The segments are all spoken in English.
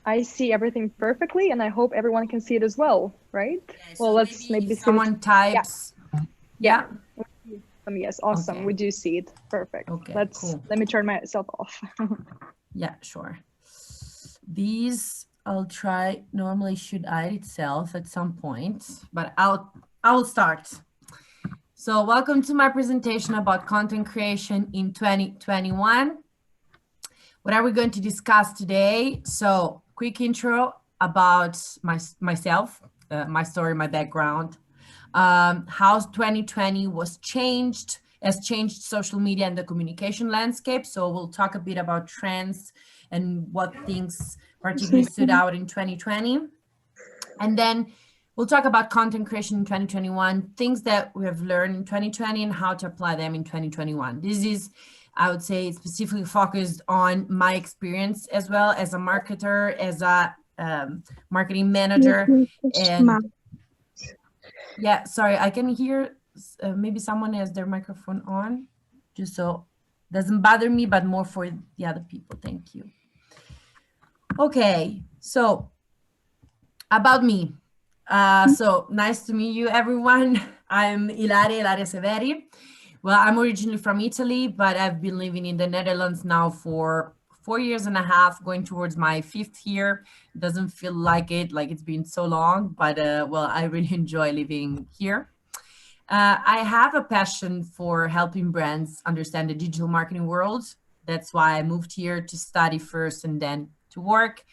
I see everything perfectly, and I hope everyone can see it as well, right? Yeah, Well, so let's maybe if maybe see it. someone types, Yeah. yeah. Yes, awesome. Okay. We do see it. Perfect. Okay, cool. Let me turn myself off. Yeah, sure. These I'll try. Normally should hide itself at some point, but I'll start. So welcome to my presentation about content creation in 2021. What are we going to discuss today? So quick intro about myself, my story, my background, how 2020 has changed social media and the communication landscape. So we'll talk a bit about trends and what things particularly stood out in 2020. And then we'll talk about content creation in 2021, things that we have learned in 2020 and how to apply them in 2021. This is, I would say, specifically focused on my experience as well as a marketer, as a marketing manager. And yeah, sorry, I can hear maybe someone has their microphone on, just so doesn't bother me, but more for the other people. Thank you. Okay, so about me. So nice to meet you, everyone. I'm Ilaria Severi. Well, I'm originally from Italy, but I've been living in the Netherlands now for 4 years and a half, going towards my 5th year. Doesn't feel like it's been so long, but well, I really enjoy living here. I have a passion for helping brands understand the digital marketing world. That's why I moved here to study first and then to work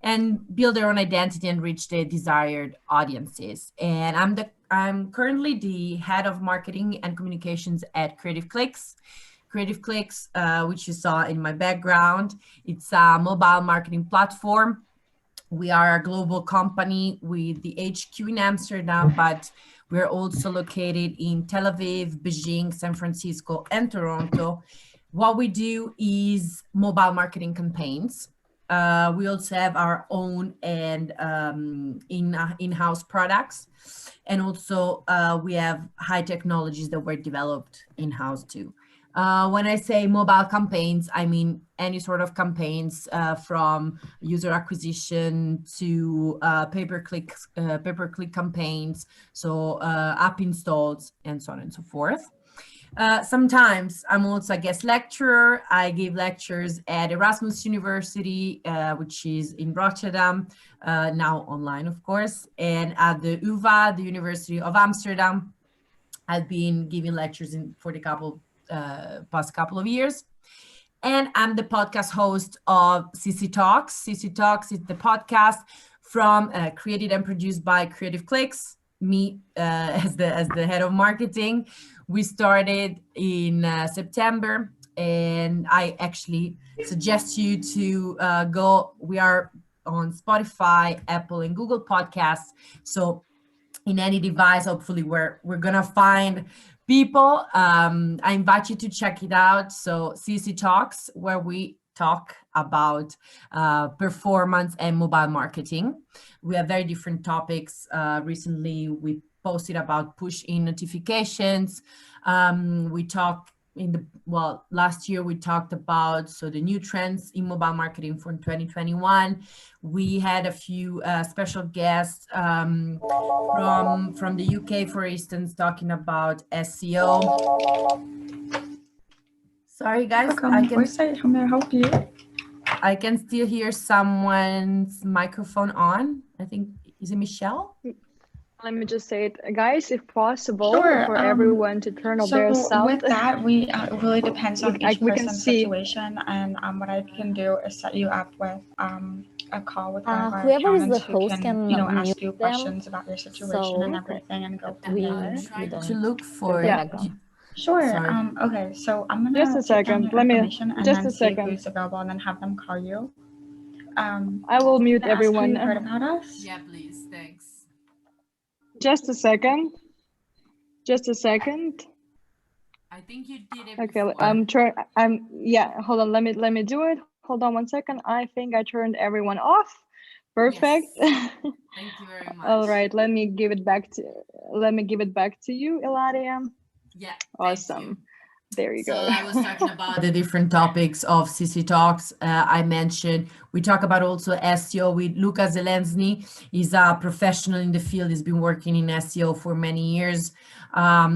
and build their own identity and reach the desired audiences. And I'm currently the head of marketing and communications at Creative Clicks. Creative Clicks, which you saw in my background, it's a mobile marketing platform. We are a global company with the HQ in Amsterdam, but we're also located in Tel Aviv, Beijing, San Francisco, and Toronto. What we do is mobile marketing campaigns. We also have our own and in-house products. And also we have high technologies that were developed in-house too. When I say mobile campaigns, I mean any sort of campaigns from user acquisition to pay-per-click campaigns, so app installs and so on and so forth. Sometimes I'm also a guest lecturer. I give lectures at Erasmus University, which is in Rotterdam, now online, of course, and at the UvA, the University of Amsterdam. I've been giving lectures for the past couple of years. And I'm the podcast host of CC Talks. CC Talks is the podcast created and produced by Creative Clicks, me as the head of marketing. We started in September, and I actually suggest you to go. We are on Spotify, Apple, and Google Podcasts. So in any device, hopefully we're gonna find people. I invite you to check it out. So CC Talks, where we talk about performance and mobile marketing. We have very different topics. Recently, we posted about push-in notifications. We talk last year we talked about the new trends in mobile marketing for 2021. We had a few special guests from the UK, for instance, talking about SEO. Sorry, guys. How may I help you? I can still hear someone's microphone on. I think, is it Michelle? Let me just say it, guys, if possible, Sure, for everyone to turn off their sound. So with that, it really depends on each person's situation, and what I can do is set you up with a call with one of our whoever is the accountants who host can mute ask you them, questions about your situation and everything, and go from there. To look for Sure. Okay, so I'm gonna just a second. Let me and just then a see second. who's available, and then have them call you. I will mute everyone. Have you heard about us? Yeah, please. Thanks. Just a second. Just a second. I think you did it. Okay, before. yeah, hold on. Let me do it. Hold on 1 second. I think I turned everyone off. Perfect. Yes. Thank you very much. All right, let me give it back to you, Ilaria. Yeah. Awesome. There you go. I was talking about the different topics of CC Talks. I mentioned we talk about also SEO with Luca Zelensny. He's a professional in the field. He's been working in SEO for many years.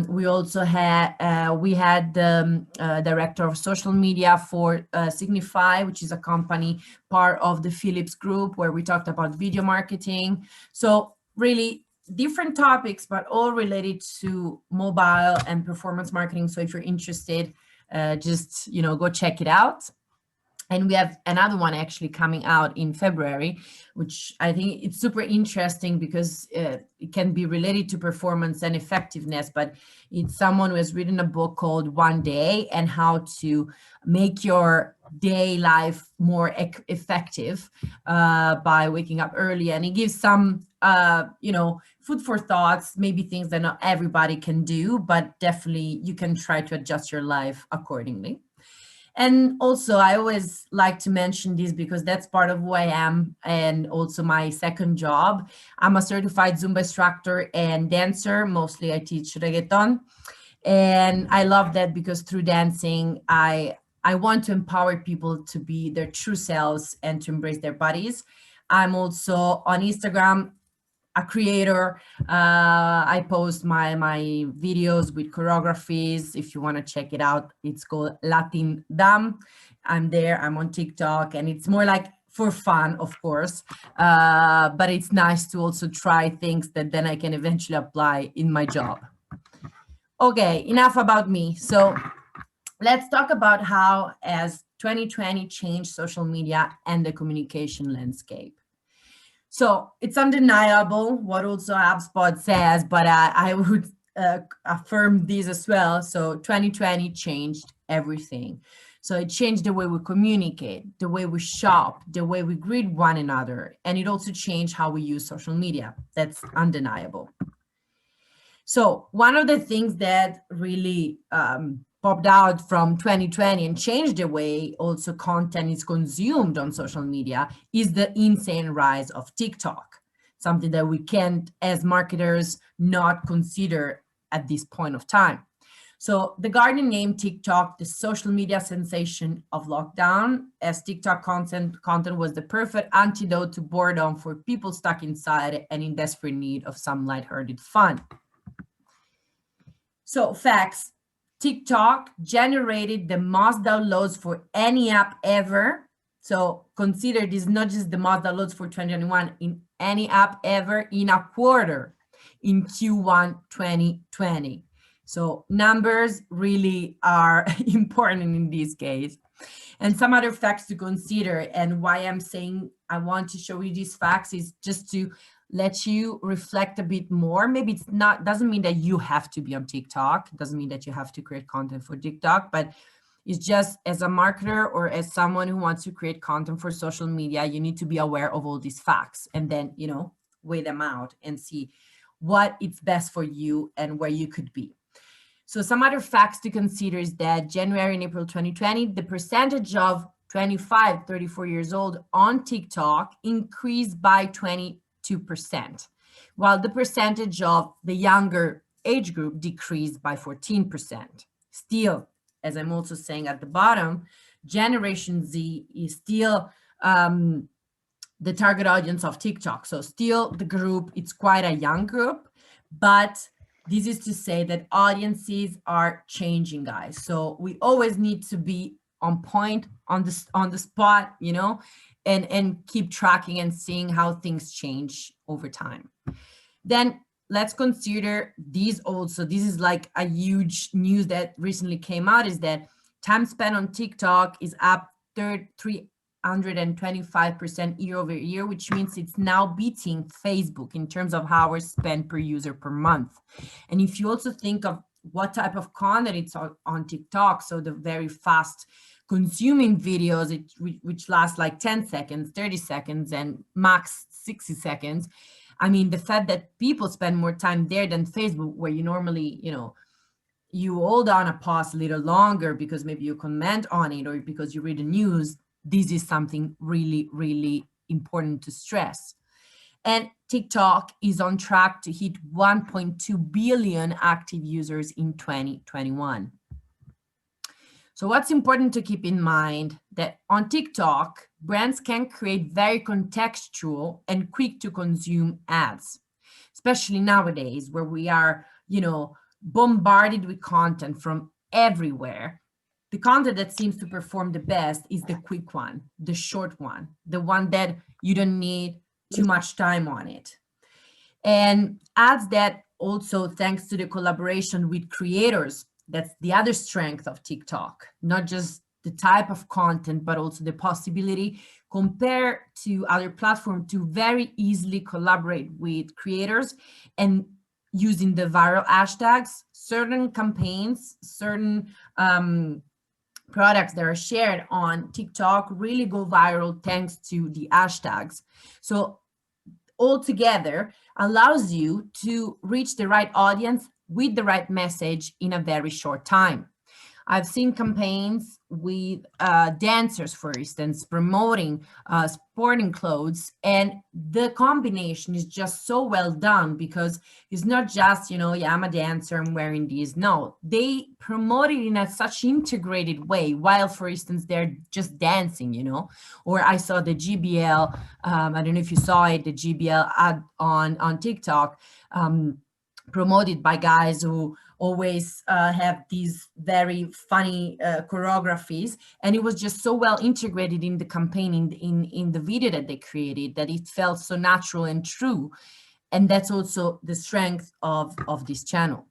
We also had the director of social media for Signify, which is a company part of the Philips Group, where we talked about video marketing. So really different topics, but all related to mobile and performance marketing. So if you're interested, just go check it out. And we have another one actually coming out in February, which I think it's super interesting because it can be related to performance and effectiveness, but it's someone who has written a book called One Day and how to make your day life more effective by waking up early. And it gives some, food for thoughts, maybe things that not everybody can do, but definitely you can try to adjust your life accordingly. And also, I always like to mention this because that's part of who I am and also my second job. I'm a certified Zumba instructor and dancer. Mostly I teach reggaeton. And I love that because through dancing, I want to empower people to be their true selves and to embrace their bodies. I'm also on Instagram, a creator. I post my videos with choreographies. If you want to check it out, it's called Latin Dam. I'm there. I'm on TikTok, and it's more like for fun, of course. But it's nice to also try things that then I can eventually apply in my job. Okay, enough about me. So let's talk about how has 2020 changed social media and the communication landscape. So it's undeniable what also HubSpot says, but I would affirm this as well. So 2020 changed everything. So it changed the way we communicate, the way we shop, the way we greet one another. And it also changed how we use social media. That's undeniable. So one of the things that really popped out from 2020 and changed the way also content is consumed on social media is the insane rise of TikTok, something that we can't, as marketers, not consider at this point of time. So the Guardian named TikTok the social media sensation of lockdown, as TikTok content was the perfect antidote to boredom for people stuck inside and in desperate need of some lighthearted fun. So facts. TikTok generated the most downloads for any app ever. So consider this not just the most downloads for 2021 in any app ever in a quarter in Q1 2020. So numbers really are important in this case. And some other facts to consider, and why I'm saying I want to show you these facts is just to let you reflect a bit more. Maybe it's not, doesn't mean that you have to be on TikTok. It doesn't mean that you have to create content for TikTok, but it's just as a marketer or as someone who wants to create content for social media, you need to be aware of all these facts and then, weigh them out and see what it's best for you and where you could be. So some other facts to consider is that January and April 2020, the percentage of 25, 34 years old on TikTok increased by 22%, while the percentage of the younger age group decreased by 14%. Still, as I'm also saying at the bottom, Generation Z is still the target audience of TikTok. So still the group, it's quite a young group, but this is to say that audiences are changing, guys. So we always need to be on point, on the spot, and keep tracking and seeing how things change over time. Then let's consider these also. This is like a huge news that recently came out, is that time spent on TikTok is up 325% year over year, which means it's now beating Facebook in terms of hours spent per user per month. And if you also think of what type of content it's on TikTok, so the very fast consuming videos, which last like 10 seconds, 30 seconds, and max 60 seconds. I mean, the fact that people spend more time there than Facebook, where you normally, you hold on a pause a little longer because maybe you comment on it or because you read the news. This is something really, really important to stress. And TikTok is on track to hit 1.2 billion active users in 2021. So what's important to keep in mind that on TikTok, brands can create very contextual and quick to consume ads, especially nowadays where we are, bombarded with content from everywhere. The content that seems to perform the best is the quick one, the short one, the one that you don't need too much time on it. And ads that also, thanks to the collaboration with creators, that's the other strength of TikTok, not just the type of content, but also the possibility compared to other platforms to very easily collaborate with creators and using the viral hashtags, certain campaigns, certain products that are shared on TikTok really go viral thanks to the hashtags. So altogether allows you to reach the right audience with the right message in a very short time. I've seen campaigns with dancers, for instance, promoting sporting clothes, and the combination is just so well done because it's not just, yeah, I'm a dancer, I'm wearing these. No, they promote it in a such integrated way while, for instance, they're just dancing, or I saw the GBL, I don't know if you saw it, the GBL ad on TikTok, promoted by guys who always have these very funny choreographies, and it was just so well integrated in the campaign, in the video that they created, that it felt so natural and true. And that's also the strength of this channel.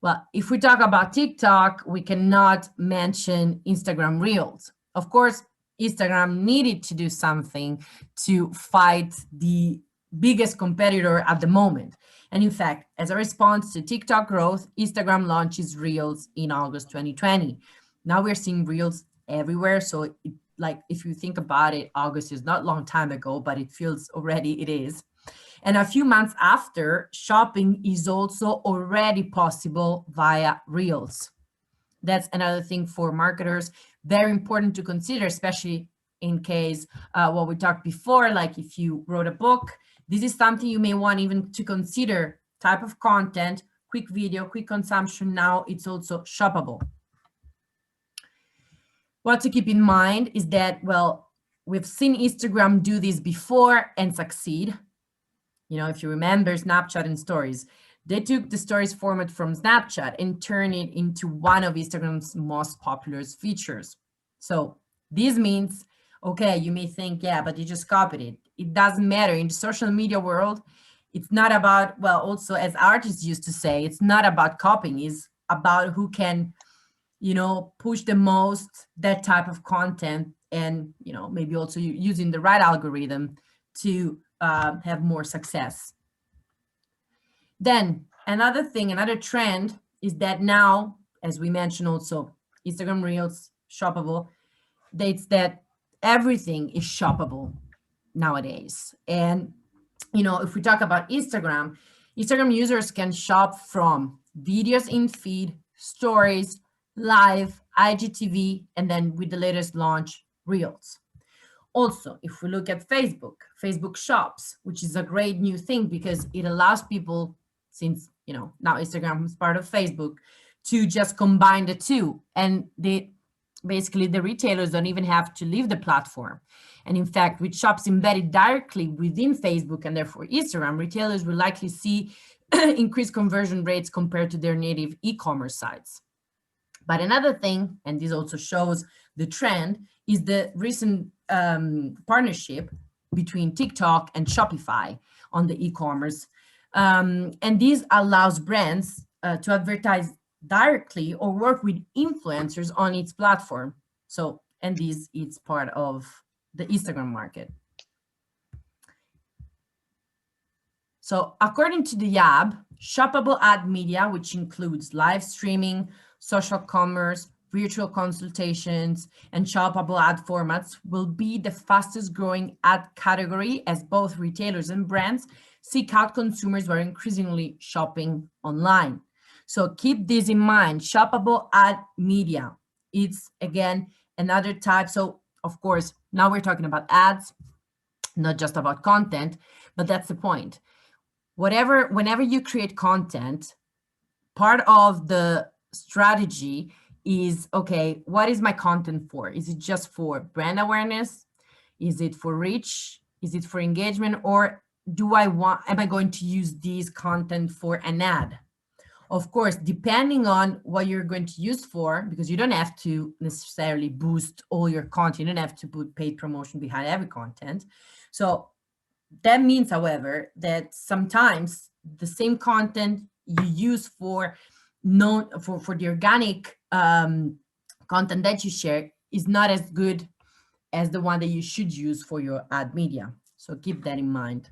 Well, if we talk about TikTok, we cannot mention Instagram Reels. Of course, Instagram needed to do something to fight the biggest competitor at the moment. And in fact, as a response to TikTok growth, Instagram launches Reels in August 2020. Now we're seeing Reels everywhere. So if you think about it, August is not a long time ago, but it feels already it is. And a few months after, shopping is also already possible via Reels. That's another thing for marketers, very important to consider, especially in case what we talked before, like if you wrote a book, this is something you may want even to consider. Type of content, quick video, quick consumption. Now it's also shoppable. What to keep in mind is that, well, we've seen Instagram do this before and succeed. If you remember Snapchat and stories, they took the stories format from Snapchat and turned it into one of Instagram's most popular features. So this means, okay, you may think, yeah, but you just copied it. It doesn't matter. In the social media world, it's not about, well, also as artists used to say, it's not about copying. It's about who can, push the most that type of content, and, maybe also using the right algorithm to have more success. Then another trend is that now, as we mentioned also, Instagram Reels, shoppable, it's that everything is shoppable nowadays. And, if we talk about Instagram users can shop from videos in feed, stories, live, IGTV, and then with the latest launch, Reels. Also, if we look at Facebook shops, which is a great new thing because it allows people, since, now Instagram is part of Facebook, to just combine the two. And basically the retailers don't even have to leave the platform. And in fact, with shops embedded directly within Facebook and therefore Instagram, retailers will likely see increased conversion rates compared to their native e-commerce sites. But another thing, and this also shows the trend, is the recent partnership between TikTok and Shopify on the e-commerce. And this allows brands to advertise directly or work with influencers on its platform. So, and this is part of the Instagram market. So according to the YAB, shoppable ad media, which includes live streaming, social commerce, virtual consultations, and shoppable ad formats, will be the fastest growing ad category as both retailers and brands seek out consumers who are increasingly shopping online. So keep this in mind, shoppable ad media. It's, again, another type. So of course, now we're talking about ads, not just about content, but that's the point. Whenever you create content, part of the strategy is, okay, what is my content for? Is it just for brand awareness? Is it for reach? Is it for engagement? Or am I going to use this content for an ad? Of course, depending on what you're going to use for, because you don't have to necessarily boost all your content. You don't have to put paid promotion behind every content. So that means, however, that sometimes the same content you use for the organic content that you share is not as good as the one that you should use for your ad media. So keep that in mind.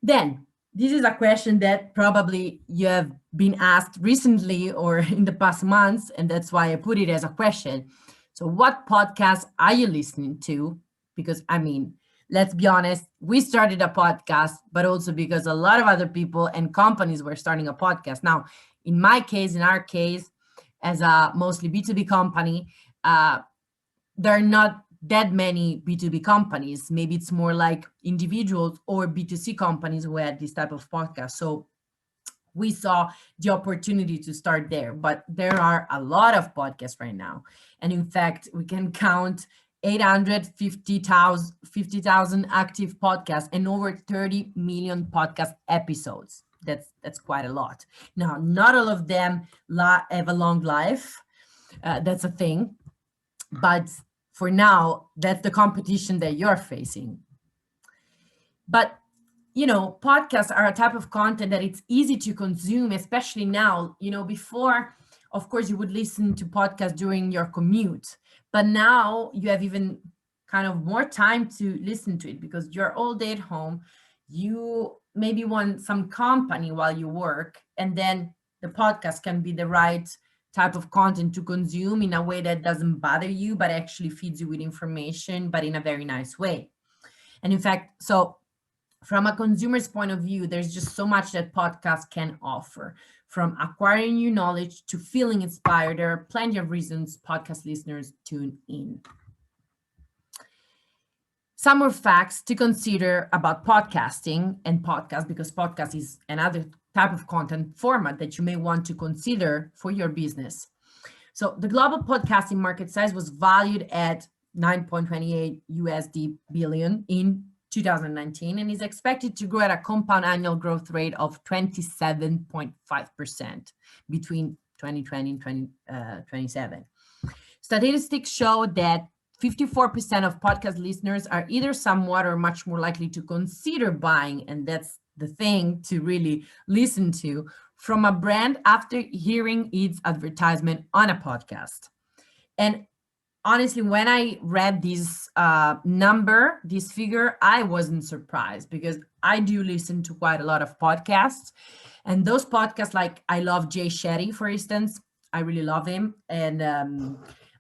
Then, this is a question that probably you have been asked recently or in the past months, and that's why I put it as a question. So what podcasts are you listening to? Because, I mean, let's be honest, we started a podcast, but also because a lot of other people and companies were starting a podcast. Now, in our case, as a mostly B2B company, there are not that many B2B companies. Maybe it's more like individuals or B2C companies who had this type of podcast. So we saw the opportunity to start there, but there are a lot of podcasts right now. And in fact, we can count 850,000 active podcasts and over 30 million podcast episodes. That's quite a lot. Now, not all of them have a long life. That's a thing. But for now, that's the competition that you're facing. But, podcasts are a type of content that it's easy to consume, especially now. Before, of course, you would listen to podcasts during your commute. But now you have even kind of more time to listen to it because you're all day at home. You maybe want some company while you work, and then the podcast can be the right type of content to consume in a way that doesn't bother you, but actually feeds you with information, but in a very nice way. And in fact, so from a consumer's point of view, there's just so much that podcasts can offer. From acquiring new knowledge to feeling inspired, there are plenty of reasons podcast listeners tune in. Some more facts to consider about podcasting and podcasts, because podcast is another type of content format that you may want to consider for your business. So the global podcasting market size was valued at 9.28 USD billion in 2019 and is expected to grow at a compound annual growth rate of 27.5% between 2020 and 2027. Statistics show that 54% of podcast listeners are either somewhat or much more likely to consider buying, and that's the thing to really listen to, from a brand after hearing its advertisement on a podcast. And honestly, when I read this figure, I wasn't surprised because I do listen to quite a lot of podcasts. And those podcasts, like I love Jay Shetty, for instance, I really love him. And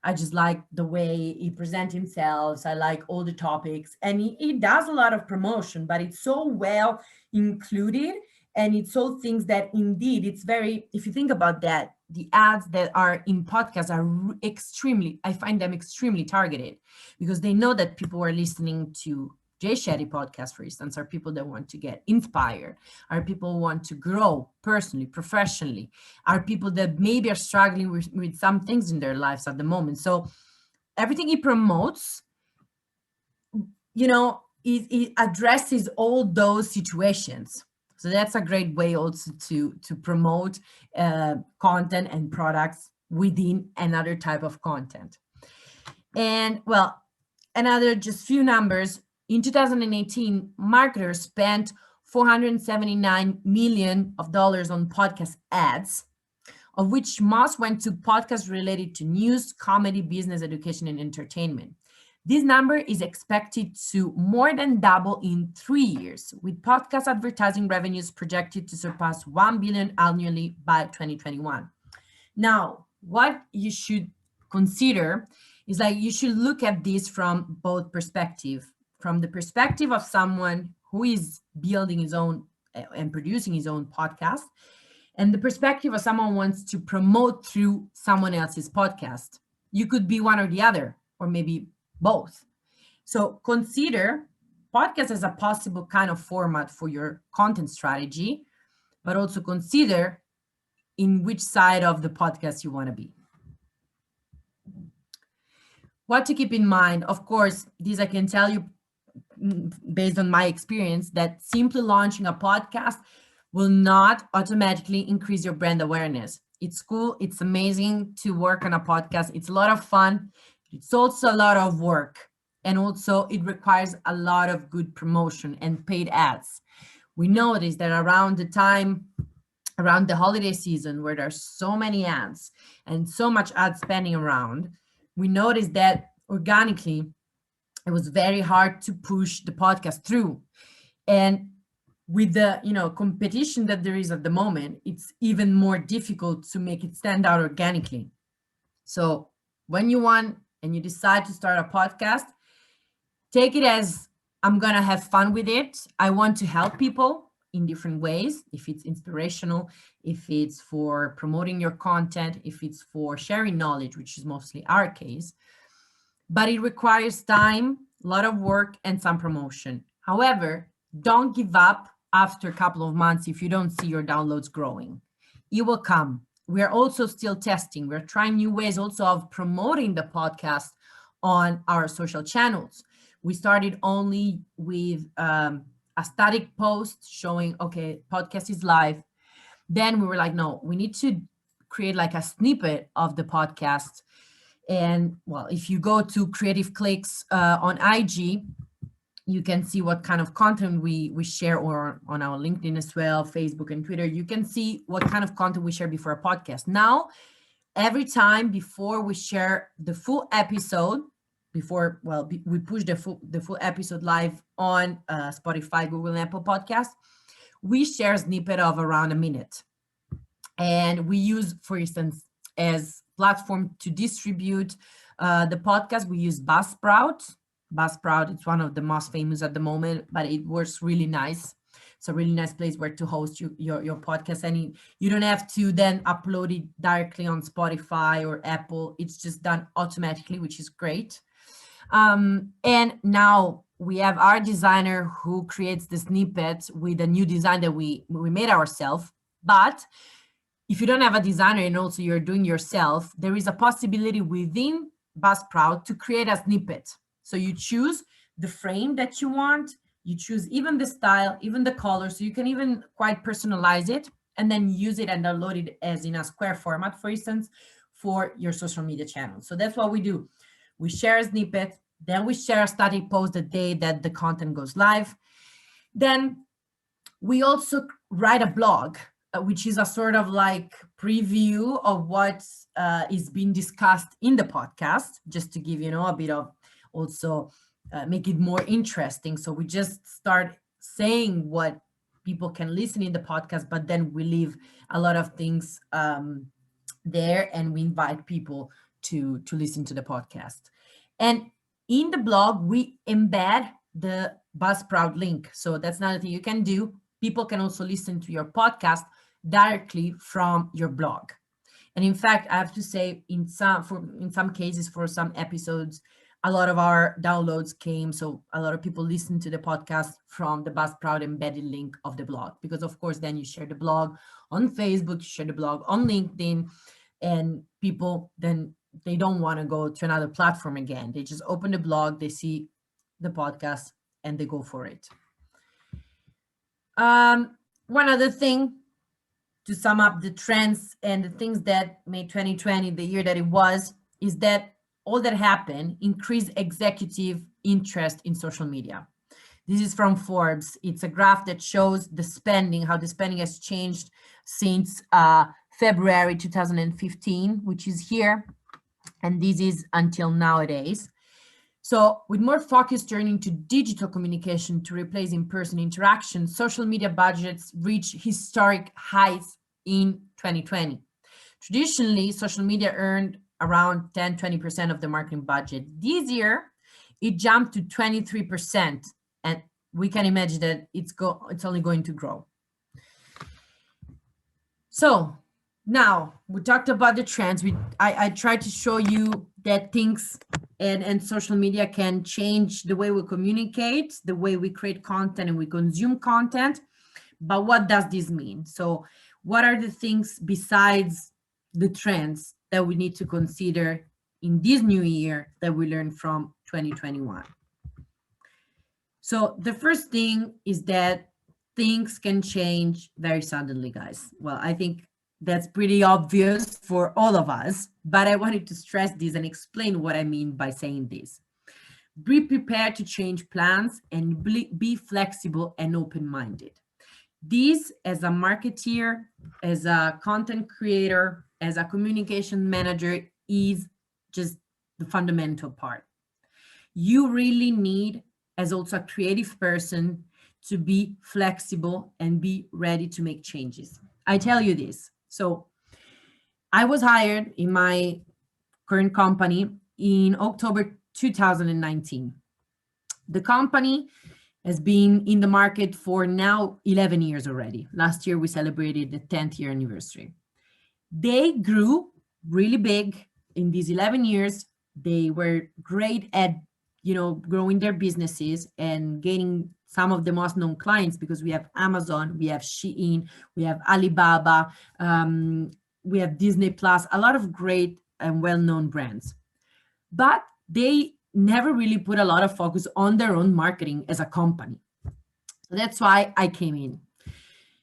I just like the way he presents himself. I like all the topics. And he does a lot of promotion, but it's so well included. And it's all things that indeed, it's very, if you think about that, the ads that are in podcasts are I find them extremely targeted because they know that people who are listening to Jay Shetty podcast, for instance, are people that want to get inspired, are people who want to grow personally, professionally, are people that maybe are struggling with some things in their lives at the moment. So everything he promotes, it addresses all those situations. So that's a great way also to promote content and products within another type of content. And well, another just few numbers. In 2018, marketers spent $479 million on podcast ads, of which most went to podcasts related to news, comedy, business, education, and entertainment. This number is expected to more than double in 3 years, with podcast advertising revenues projected to surpass $1 billion annually by 2021. Now, what you should consider is you should look at this from both perspectives. From the perspective of someone who is building his own and producing his own podcast, and the perspective of someone who wants to promote through someone else's podcast. You could be one or the other, or maybe both. So consider podcast as a possible kind of format for your content strategy, but also consider in which side of the podcast you want to be. What to keep in mind, of course, these I can tell you based on my experience, that simply launching a podcast will not automatically increase your brand awareness. It's cool. It's amazing to work on a podcast. It's a lot of fun. It's also a lot of work. And also it requires a lot of good promotion and paid ads. We noticed that around the holiday season, where there's so many ads and so much ad spending around, we noticed that organically, it was very hard to push the podcast through. And with the competition that there is at the moment, it's even more difficult to make it stand out organically. So when you want and you decide to start a podcast, take it as, I'm gonna have fun with it. I want to help people in different ways, if it's inspirational, if it's for promoting your content, if it's for sharing knowledge, which is mostly our case. But it requires time, a lot of work, and some promotion. However, don't give up after a couple of months if you don't see your downloads growing. It will come. We are also still testing. We're trying new ways also of promoting the podcast on our social channels. We started only with a static post showing, okay, podcast is live. Then we were like, no, we need to create like a snippet of the podcast. And well, if you go to Creative Clicks on IG, you can see what kind of content we share, or on our LinkedIn as well, Facebook and Twitter. You can see what kind of content we share before a podcast. Now, every time before we share the full episode, we push the full episode live on Spotify, Google, and Apple Podcasts, we share a snippet of around a minute. And we use, for instance, as platform to distribute the podcast, we use Buzzsprout. Buzzsprout, it's one of the most famous at the moment, but it works really nice. It's a really nice place where to host your podcast, and you don't have to then upload it directly on Spotify or Apple. It's just done automatically, which is great. And now we have our designer who creates the snippet with a new design that we made ourselves. But if you don't have a designer and also you're doing yourself, there is a possibility within Buzzsprout to create a snippet. So you choose the frame that you want, you choose even the style, even the color, so you can even quite personalize it and then use it and download it as in a square format, for instance, for your social media channel. So that's what we do. We share a snippet, then we share a static post the day that the content goes live. Then we also write a blog, which is a sort of like preview of what is being discussed in the podcast, just to give, a bit of also make it more interesting. So we just start saying what people can listen in the podcast, but then we leave a lot of things there, and we invite people to listen to the podcast. And in the blog, we embed the Buzzsprout link. So that's another thing you can do. People can also listen to your podcast directly from your blog. And in fact, I have to say, in some cases, for some episodes, a lot of our downloads came. So a lot of people listen to the podcast from the Buzzsprout embedded link of the blog, because of course, then you share the blog on Facebook, you share the blog on LinkedIn, and people then they don't want to go to another platform again. They just open the blog, they see the podcast, and they go for it. One other thing to sum up the trends and the things that made 2020 the year that it was, is that all that happened increased executive interest in social media. This is from Forbes. It's a graph that shows the spending, how the spending has changed since February 2015, which is here. And this is until nowadays. So with more focus turning to digital communication to replace in-person interaction, social media budgets reached historic heights in 2020. Traditionally, social media earned around 10-20% of the marketing budget. This year, it jumped to 23%, and we can imagine that it's only going to grow. So now we talked about the trends. I tried to show you that things and social media can change the way we communicate, the way we create content and we consume content. But what does this mean? So what are the things besides the trends that we need to consider in this new year that we learned from 2021. So the first thing is that things can change very suddenly, guys. Well, I think that's pretty obvious for all of us, but I wanted to stress this and explain what I mean by saying this. Be prepared to change plans and be flexible and open-minded. This, as a marketeer, as a content creator, as a communication manager, is just the fundamental part. You really need, as also a creative person, to be flexible and be ready to make changes. I tell you this. So I was hired in my current company in October 2019. The company has been in the market for now 11 years already. Last year, we celebrated the 10th year anniversary. They grew really big in these 11 years. They were great at, growing their businesses and gaining some of the most known clients, because we have Amazon, we have Shein, we have Alibaba, we have Disney Plus, a lot of great and well-known brands. But they never really put a lot of focus on their own marketing as a company. So that's why I came in.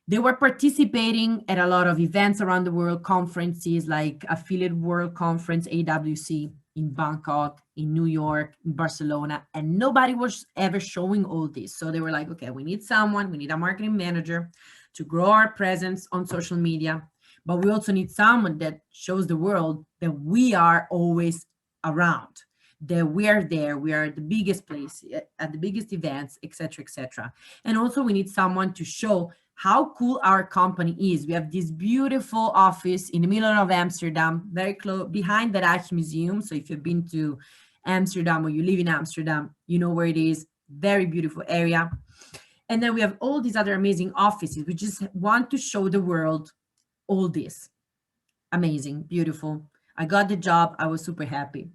They were participating at a lot of events around the world, conferences like Affiliate World Conference, AWC, in Bangkok, in New York, in Barcelona, and nobody was ever showing all this. So they were like, okay, we need a marketing manager to grow our presence on social media, but we also need someone that shows the world that we are always around, that we are there, we are at the biggest place, at the biggest events, etc., etc. And also we need someone to show how cool our company is. We have this beautiful office in the middle of Amsterdam, very close behind the Rijksmuseum. So if you've been to Amsterdam or you live in Amsterdam, you know where it is. Very beautiful area. And then we have all these other amazing offices. We just want to show the world all this. Amazing, beautiful. I got the job. I was super happy.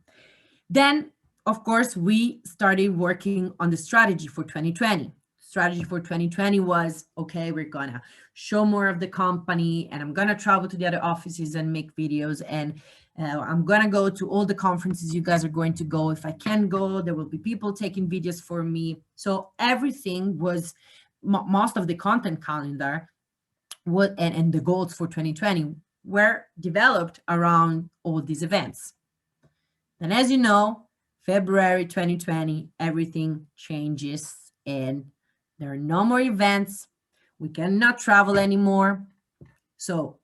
Then, of course, we started working on the strategy for 2020. Strategy for 2020 was, okay, we're gonna show more of the company, and I'm gonna travel to the other offices and make videos, and I'm gonna go to all the conferences you guys are going to go. If I can go, there will be people taking videos for me. So everything was, most of the content calendar and the goals for 2020 were developed around all these events. And as you know, February 2020, everything changes and there are no more events. We cannot travel anymore. So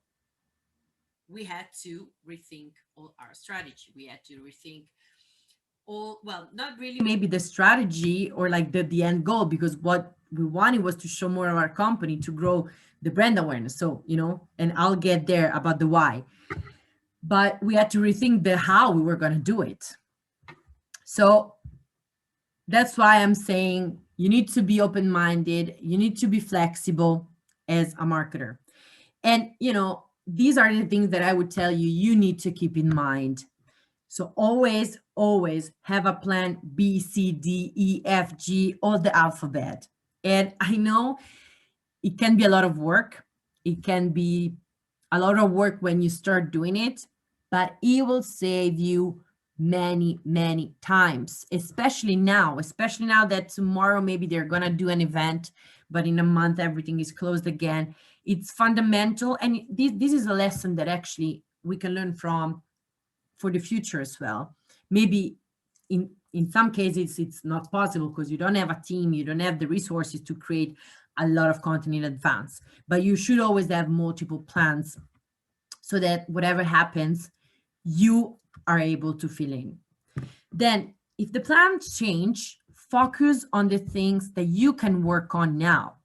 we had to rethink all our strategy. We had to rethink all, well, not really maybe the strategy or like the end goal, because what we wanted was to show more of our company, to grow the brand awareness. So, and I'll get there about the why. But we had to rethink the how we were going to do it. So that's why I'm saying you need to be open-minded. You need to be flexible as a marketer. And, these are the things that I would tell you, you need to keep in mind. So always, always have a plan B, C, D, E, F, G, all the alphabet. And I know it can be a lot of work. It can be a lot of work when you start doing it, but it will save you many, many times, especially now that tomorrow maybe they're going to do an event, but in a month everything is closed again. It's fundamental. And this is a lesson that actually we can learn from for the future as well. Maybe in some cases it's not possible because you don't have a team, you don't have the resources to create a lot of content in advance, but you should always have multiple plans so that whatever happens, you are able to fill in. Then if the plans change, focus on the things that you can work on now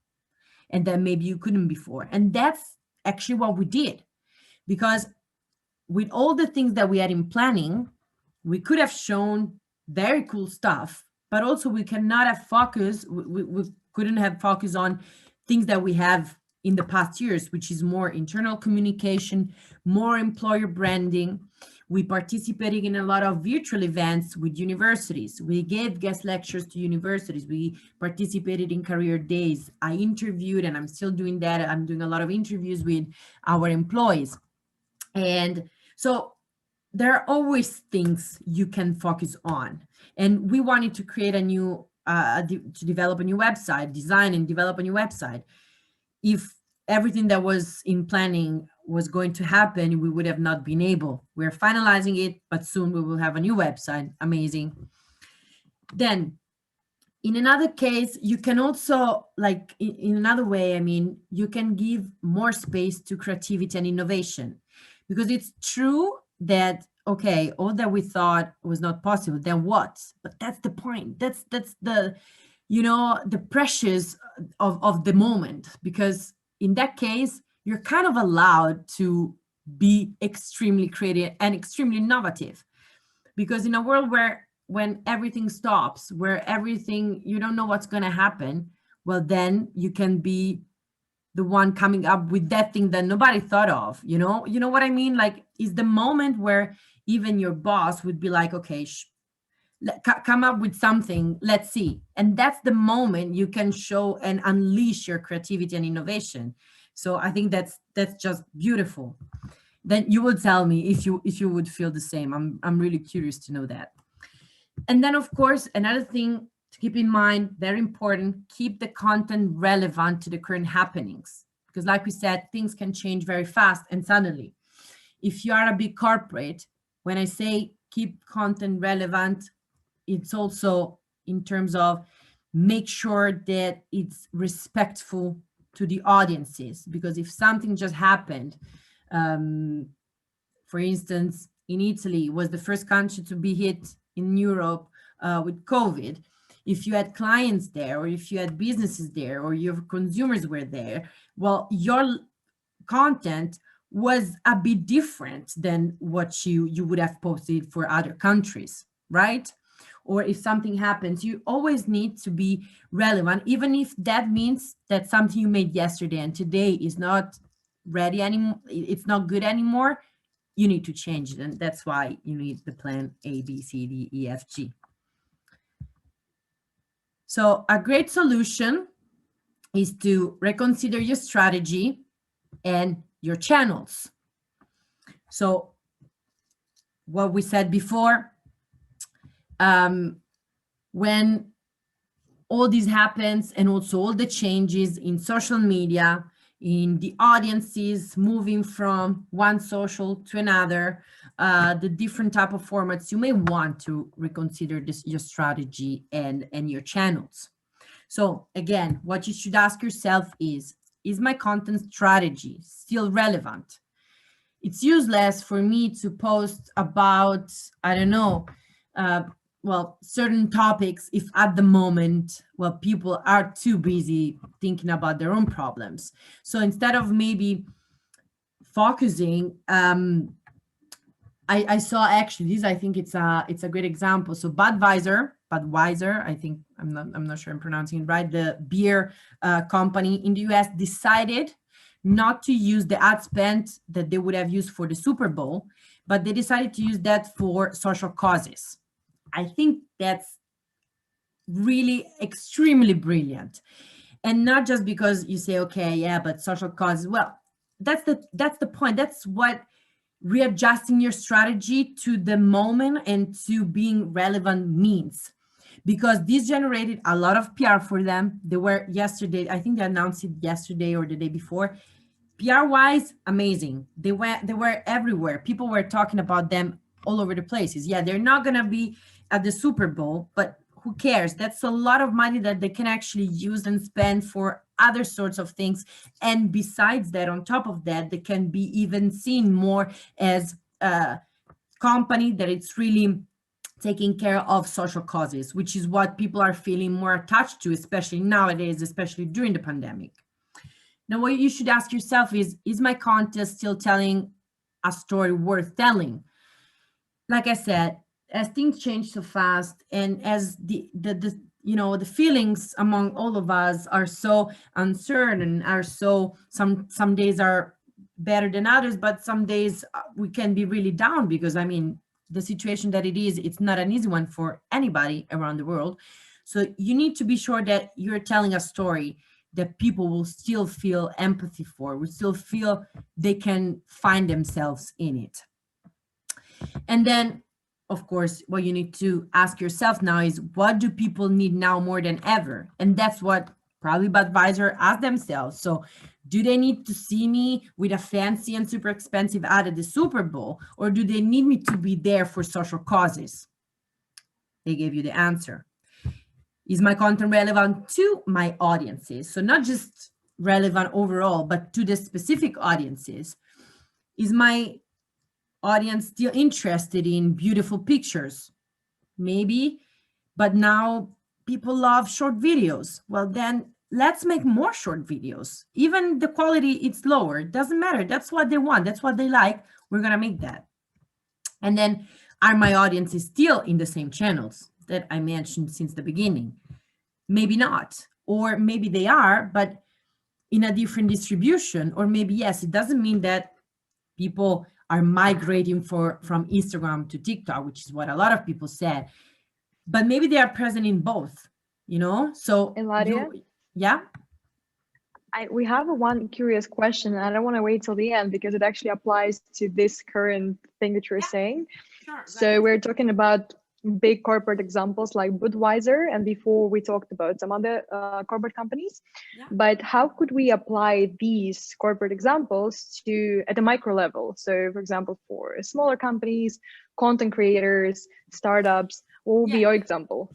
and that maybe you couldn't before. And that's actually what we did, because with all the things that we had in planning, we could have shown very cool stuff, but also we cannot have focus. We couldn't have focus on things that we have in the past years, which is more internal communication, more employer branding. We participated in a lot of virtual events with universities. We gave guest lectures to universities. We participated in career days. I interviewed, and I'm still doing that. I'm doing a lot of interviews with our employees. And so there are always things you can focus on. And we wanted to create a new, to develop a new website, design and develop a new website. If everything that was in planning was going to happen, we would have not been able. We're finalizing it, but soon we will have a new website. Amazing. Then in another case, you can also, like in another way, I mean, you can give more space to creativity and innovation, because it's true that, okay, all that we thought was not possible, then what? But that's the point. That's the, you know, the pressures of the moment, because in that case, you're kind of allowed to be extremely creative and extremely innovative. Because in a world where when everything stops, where everything, you don't know what's going to happen, well, then you can be the one coming up with that thing that nobody thought of, you know what I mean? Like, is the moment where even your boss would be like, okay, come up with something, let's see. And that's the moment you can show and unleash your creativity and innovation. So I think that's just beautiful. Then you will tell me if you would feel the same. I'm really curious to know that. And then, of course, another thing to keep in mind, very important, keep the content relevant to the current happenings. Because like we said, things can change very fast and suddenly. If you are a big corporate, when I say keep content relevant, it's also in terms of make sure that it's respectful to the audiences. Because if something just happened, for instance, in Italy was the first country to be hit in Europe with COVID. If you had clients there, or if you had businesses there, or your consumers were there, well, your content was a bit different than what you would have posted for other countries, right? Or if something happens, you always need to be relevant, even if that means that something you made yesterday and today is not ready anymore, it's not good anymore, you need to change it. And that's why you need the plan A, B, C, D, E, F, G. So a great solution is to reconsider your strategy and your channels. So what we said before, when all this happens, and also all the changes in social media, in the audiences moving from one social to another, the different type of formats, you may want to reconsider your strategy and your channels. So again, what you should ask yourself is my content strategy still relevant? It's useless for me to post about, I don't know, well, certain topics if at the moment, well, people are too busy thinking about their own problems. So instead of maybe focusing, I saw actually this, I think it's a great example. So Budweiser, I think, I'm not sure I'm pronouncing it right, the beer company in the US decided not to use the ad spend that they would have used for the Super Bowl, but they decided to use that for social causes. I think that's really extremely brilliant. And not just because you say, okay, yeah, but social causes, well, that's the point. That's what readjusting your strategy to the moment and to being relevant means. Because this generated a lot of PR for them. They were yesterday, I think they announced it yesterday or the day before. PR wise, amazing. They were everywhere. People were talking about them all over the places. Yeah, they're not gonna be at the Super Bowl, but who cares? That's a lot of money that they can actually use and spend for other sorts of things. And besides that, on top of that, they can be even seen more as a company that it's really taking care of social causes, which is what people are feeling more attached to, especially nowadays, especially during the pandemic. Now, what you should ask yourself is my content still telling a story worth telling? Like I said, as things change so fast, and as the feelings among all of us are so uncertain, are so some days are better than others, but some days we can be really down because, I mean, the situation that it is, it's not an easy one for anybody around the world. So you need to be sure that you're telling a story that people will still feel empathy for, will still feel they can find themselves in it. And then, of course, what you need to ask yourself now is, what do people need now more than ever? And that's what probably advisor ask themselves. So do they need to see me with a fancy and super expensive ad at the Super Bowl, or do they need me to be there for social causes? They gave you the answer. Is my content relevant to my audiences? So not just relevant overall, but to the specific audiences. Is my audience still interested in beautiful pictures? Maybe, but now people love short videos. Well, then let's make more short videos. Even the quality, it's lower, doesn't matter. That's what they want. That's what they like. We're going to make that. And then, are my audiences still in the same channels that I mentioned since the beginning? Maybe not, or maybe they are, but in a different distribution, or maybe yes. It doesn't mean that people are migrating from Instagram to TikTok, which is what a lot of people said, but maybe they are present in both, you know? So Ilaria? Yeah. We have one curious question, and I don't want to wait till the end because it actually applies to this current thing that you're saying. Sure. So we're talking about big corporate examples like Budweiser, and before we talked about some other corporate companies. Yeah. But how could we apply these corporate examples to at a micro level? So, for example, for smaller companies, content creators, startups, what would be your example?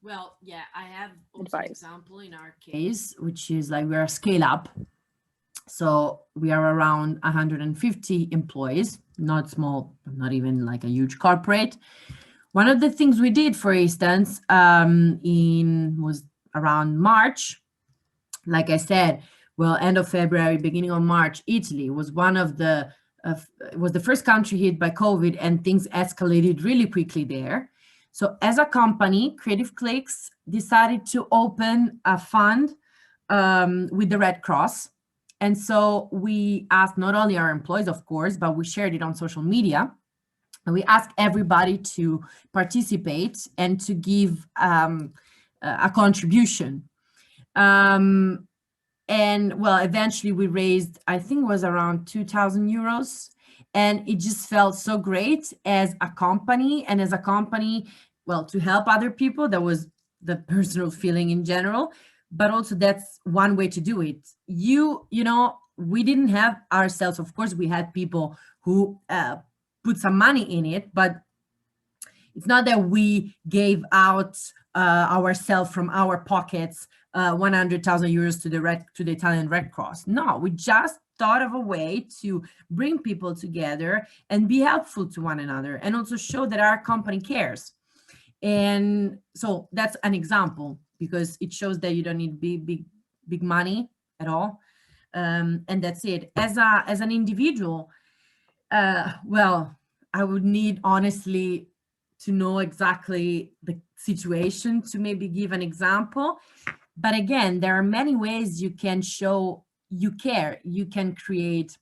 Well, yeah, I have also Advice. an example in our case, which is like we're a scale up. So we are around 150 employees, not small, not even like a huge corporate. One of the things we did, for instance, was around March. Like I said, well, end of February, beginning of March, Italy was one of the was the first country hit by COVID, and things escalated really quickly there. So as a company, Creative Clicks decided to open a fund with the Red Cross. And so we asked not only our employees, of course, but we shared it on social media. And we asked everybody to participate and to give a contribution. And well, eventually we raised, I think it was around 2,000 euros. And it just felt so great as a company, well, to help other people. That was the personal feeling in general, but also that's one way to do it. You know, we didn't have ourselves, of course, we had people who put some money in it, but it's not that we gave out ourselves from our pockets 100,000 euros to the Italian Red Cross. No, we just thought of a way to bring people together and be helpful to one another, and also show that our company cares. And so that's an example, because it shows that you don't need big money at all, and that's it. As an individual, well, I would need honestly to know exactly the situation to maybe give an example. But again, there are many ways you can show you care. You can create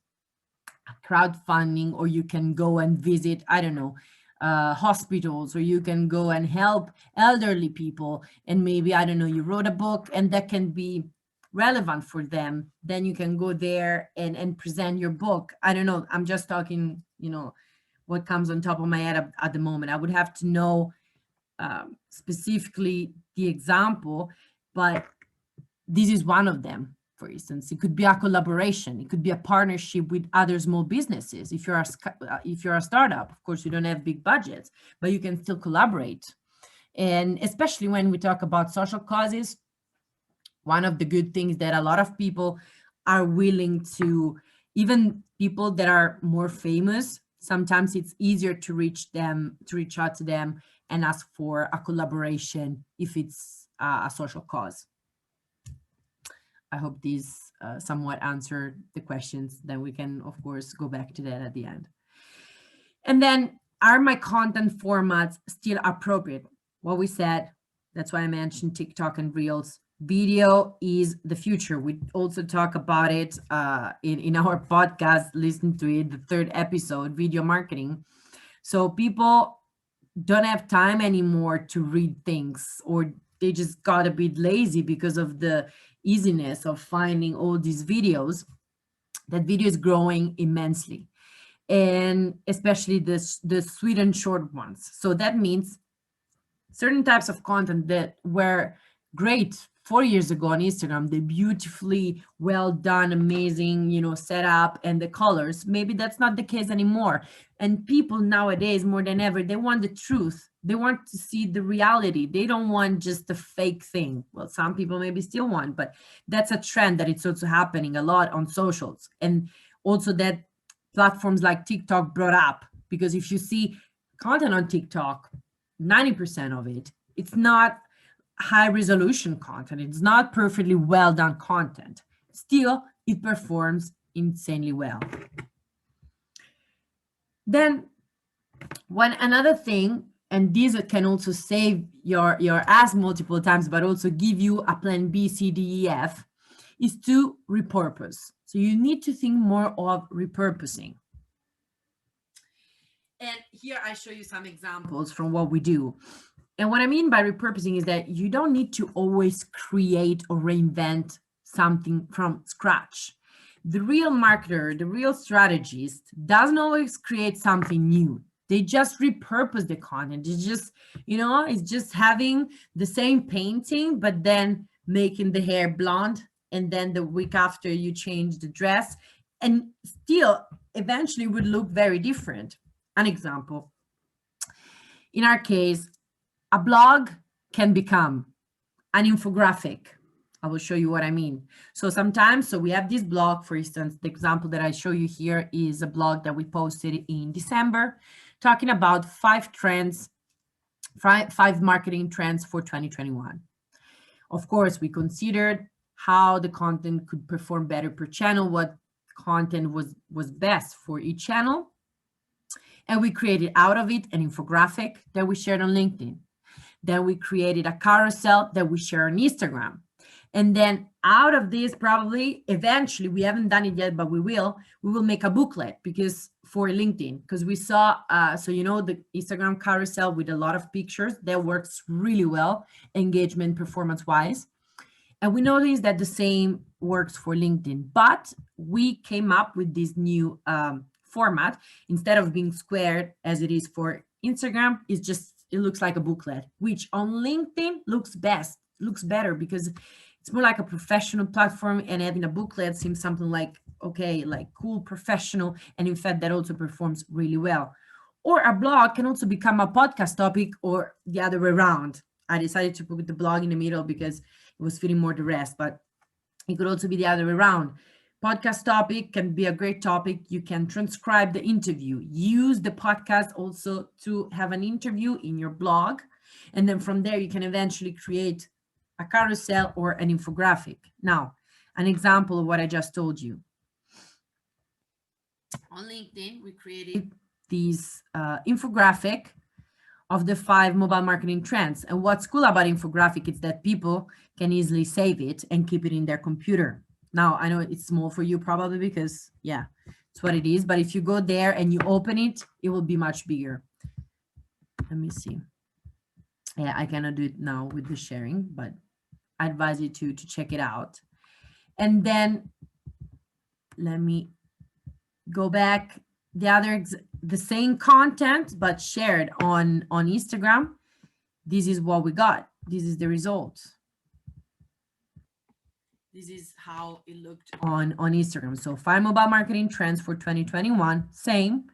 crowdfunding, or you can go and visit, I don't know, hospitals, or you can go and help elderly people. And maybe, I don't know, you wrote a book and that can be relevant for them. Then you can go there and present your book. I don't know. I'm just talking, you know, what comes on top of my head at the moment. I would have to know specifically the example, but this is one of them. For instance, it could be a collaboration. It could be a partnership with other small businesses. If you're a startup, of course, you don't have big budgets, but you can still collaborate. And especially when we talk about social causes, one of the good things that a lot of people are willing to, even people that are more famous, sometimes it's easier to reach out to them and ask for a collaboration if it's a social cause. I hope these somewhat answer the questions. Then we can, of course, go back to that at the end. And then, are my content formats still appropriate? What we said, that's why I mentioned TikTok and Reels. Video is the future. We also talk about it in our podcast, listen to it, the third episode, video marketing. So people don't have time anymore to read things, or they just got a bit lazy because of the easiness of finding all these videos. That video is growing immensely, and especially the sweet and short ones. So that means certain types of content that were great 4 years ago on Instagram, the beautifully well done, amazing, set up, and the colors, maybe that's not the case anymore. And people nowadays, more than ever, they want the truth. They want to see the reality. They don't want just a fake thing. Well, some people maybe still want, but that's a trend that it's also happening a lot on socials. And also that platforms like TikTok brought up, because if you see content on TikTok, 90% of it, it's not high resolution content. It's not perfectly well done content. Still, it performs insanely well. Then another thing, and these can also save your ass multiple times, but also give you a plan B, C, D, E, F, is to repurpose. So you need to think more of repurposing. And here I show you some examples from what we do. And what I mean by repurposing is that you don't need to always create or reinvent something from scratch. The real marketer, the real strategist doesn't always create something new. They just repurpose the content. It's just, it's just having the same painting, but then making the hair blonde. And then the week after you change the dress, and still eventually would look very different. An example, in our case, a blog can become an infographic. I will show you what I mean. So sometimes, we have this blog, for instance, the example that I show you here is a blog that we posted in December, talking about 5 marketing trends for 2021. Of course, we considered how the content could perform better per channel, what content was best for each channel. And we created out of it an infographic that we shared on LinkedIn. Then we created a carousel that we share on Instagram. And then out of this, probably eventually, we haven't done it yet, but we will make a booklet for LinkedIn, because we saw, the Instagram carousel with a lot of pictures that works really well, engagement performance wise. And we noticed that the same works for LinkedIn, but we came up with this new format. Instead of being squared as it is for Instagram, it looks like a booklet, which on LinkedIn looks better because it's more like a professional platform, and having a booklet seems something like, okay, like cool, professional, and in fact that also performs really well. Or a blog can also become a podcast topic, or the other way around. I decided to put the blog in the middle because it was fitting more the rest, but it could also be the other way around. Podcast topic can be a great topic. You can transcribe the interview, use the podcast also to have an interview in your blog. And then from there, you can eventually create a carousel or an infographic. Now, an example of what I just told you. On LinkedIn, we created this infographic of the 5 mobile marketing trends. And what's cool about infographic is that people can easily save it and keep it in their computer. Now, I know it's small for you probably because, it's what it is. But if you go there and you open it, it will be much bigger. Let me see. Yeah, I cannot do it now with the sharing, but I advise you to check it out. And then let me go back. The same content, but shared on Instagram. This is what we got. This is the result. This is how it looked on Instagram. So 5 mobile marketing trends for 2021, same.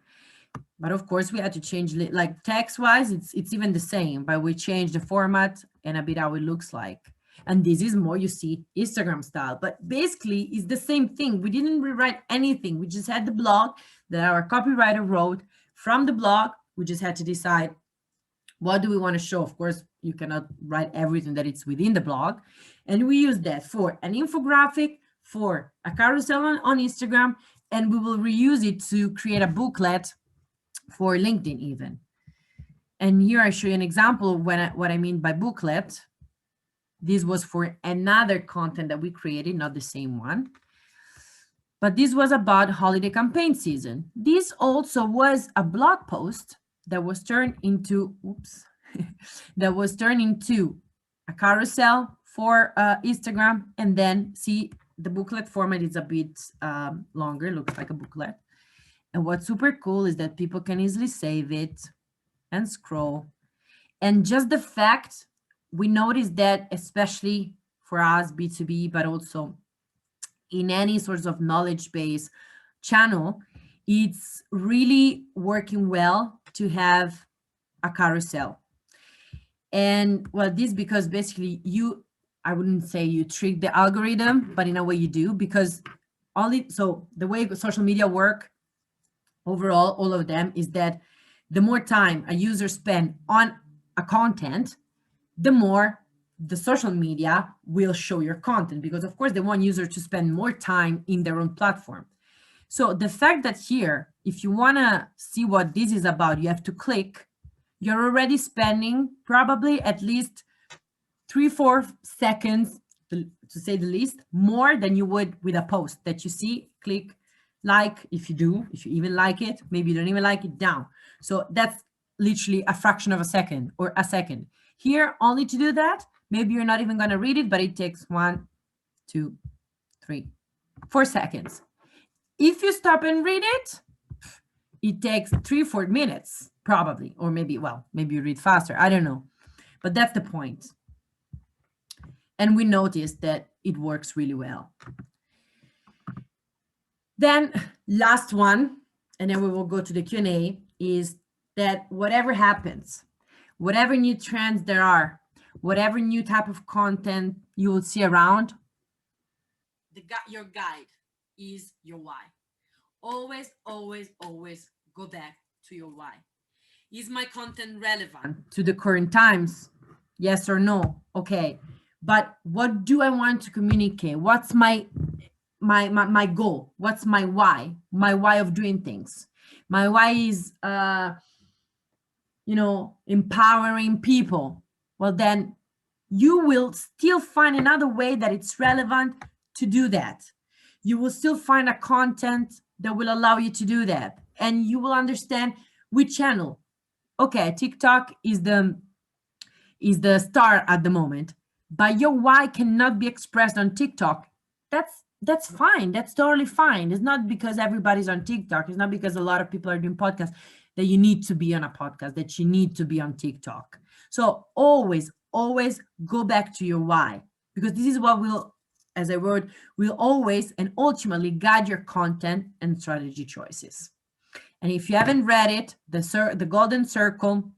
But of course, we had to change, like text-wise, it's even the same, but we changed the format and a bit how it looks like. And this is more, you see, Instagram style. But basically, it's the same thing. We didn't rewrite anything. We just had the blog that our copywriter wrote. From the blog, we just had to decide, what do we want to show? Of course, you cannot write everything that it's within the blog. And we use that for an infographic, for a carousel on Instagram, and we will reuse it to create a booklet for LinkedIn even. And here I show you an example of what I mean by booklet. This was for another content that we created, not the same one. But this was about holiday campaign season. This also was a blog post that was turned into, that was turned into a carousel for Instagram. And then see, the booklet format is a bit longer, looks like a booklet. And what's super cool is that people can easily save it and scroll. And just the fact, we noticed that, especially for us, B2B, but also in any sorts of knowledge-based channel, it's really working well to have a carousel. And well, this because basically I wouldn't say you trick the algorithm, but in a way you do, because so the way social media work overall, all of them, is that the more time a user spend on a content, the more the social media will show your content, because of course they want users to spend more time in their own platform. So the fact that here, if you want to see what this is about, you have to click, you're already spending probably at least 3-4 seconds, to say the least, more than you would with a post that you see, click, like, if you even like it, maybe you don't even like it, down. So that's literally a fraction of a second or a second. Here, only to do that, maybe you're not even going to read it, but it takes 1, 2, 3, 4 seconds. If you stop and read it, it takes 3-4 minutes, probably, or maybe you read faster, I don't know. But that's the point. And we noticed that it works really well. Then last one, and then we will go to the Q&A, is that whatever happens, whatever new trends there are, whatever new type of content you will see around, your guide is your why. Always, always, always go back to your why. Is my content relevant to the current times? Yes or no? Okay. But what do I want to communicate? What's my goal? What's my why? My why of doing things. My why is, empowering people. Well, then you will still find another way that it's relevant to do that. You will still find a content that will allow you to do that. And you will understand which channel. Okay, TikTok is the star at the moment, but your why cannot be expressed on TikTok. That's fine. That's totally fine. It's not because everybody's on TikTok. It's not because a lot of people are doing podcasts that you need to be on a podcast, that you need to be on TikTok. So always, always go back to your why, because this is what will, as I wrote, will always and ultimately guide your content and strategy choices. And if you haven't read it, the Golden Circle,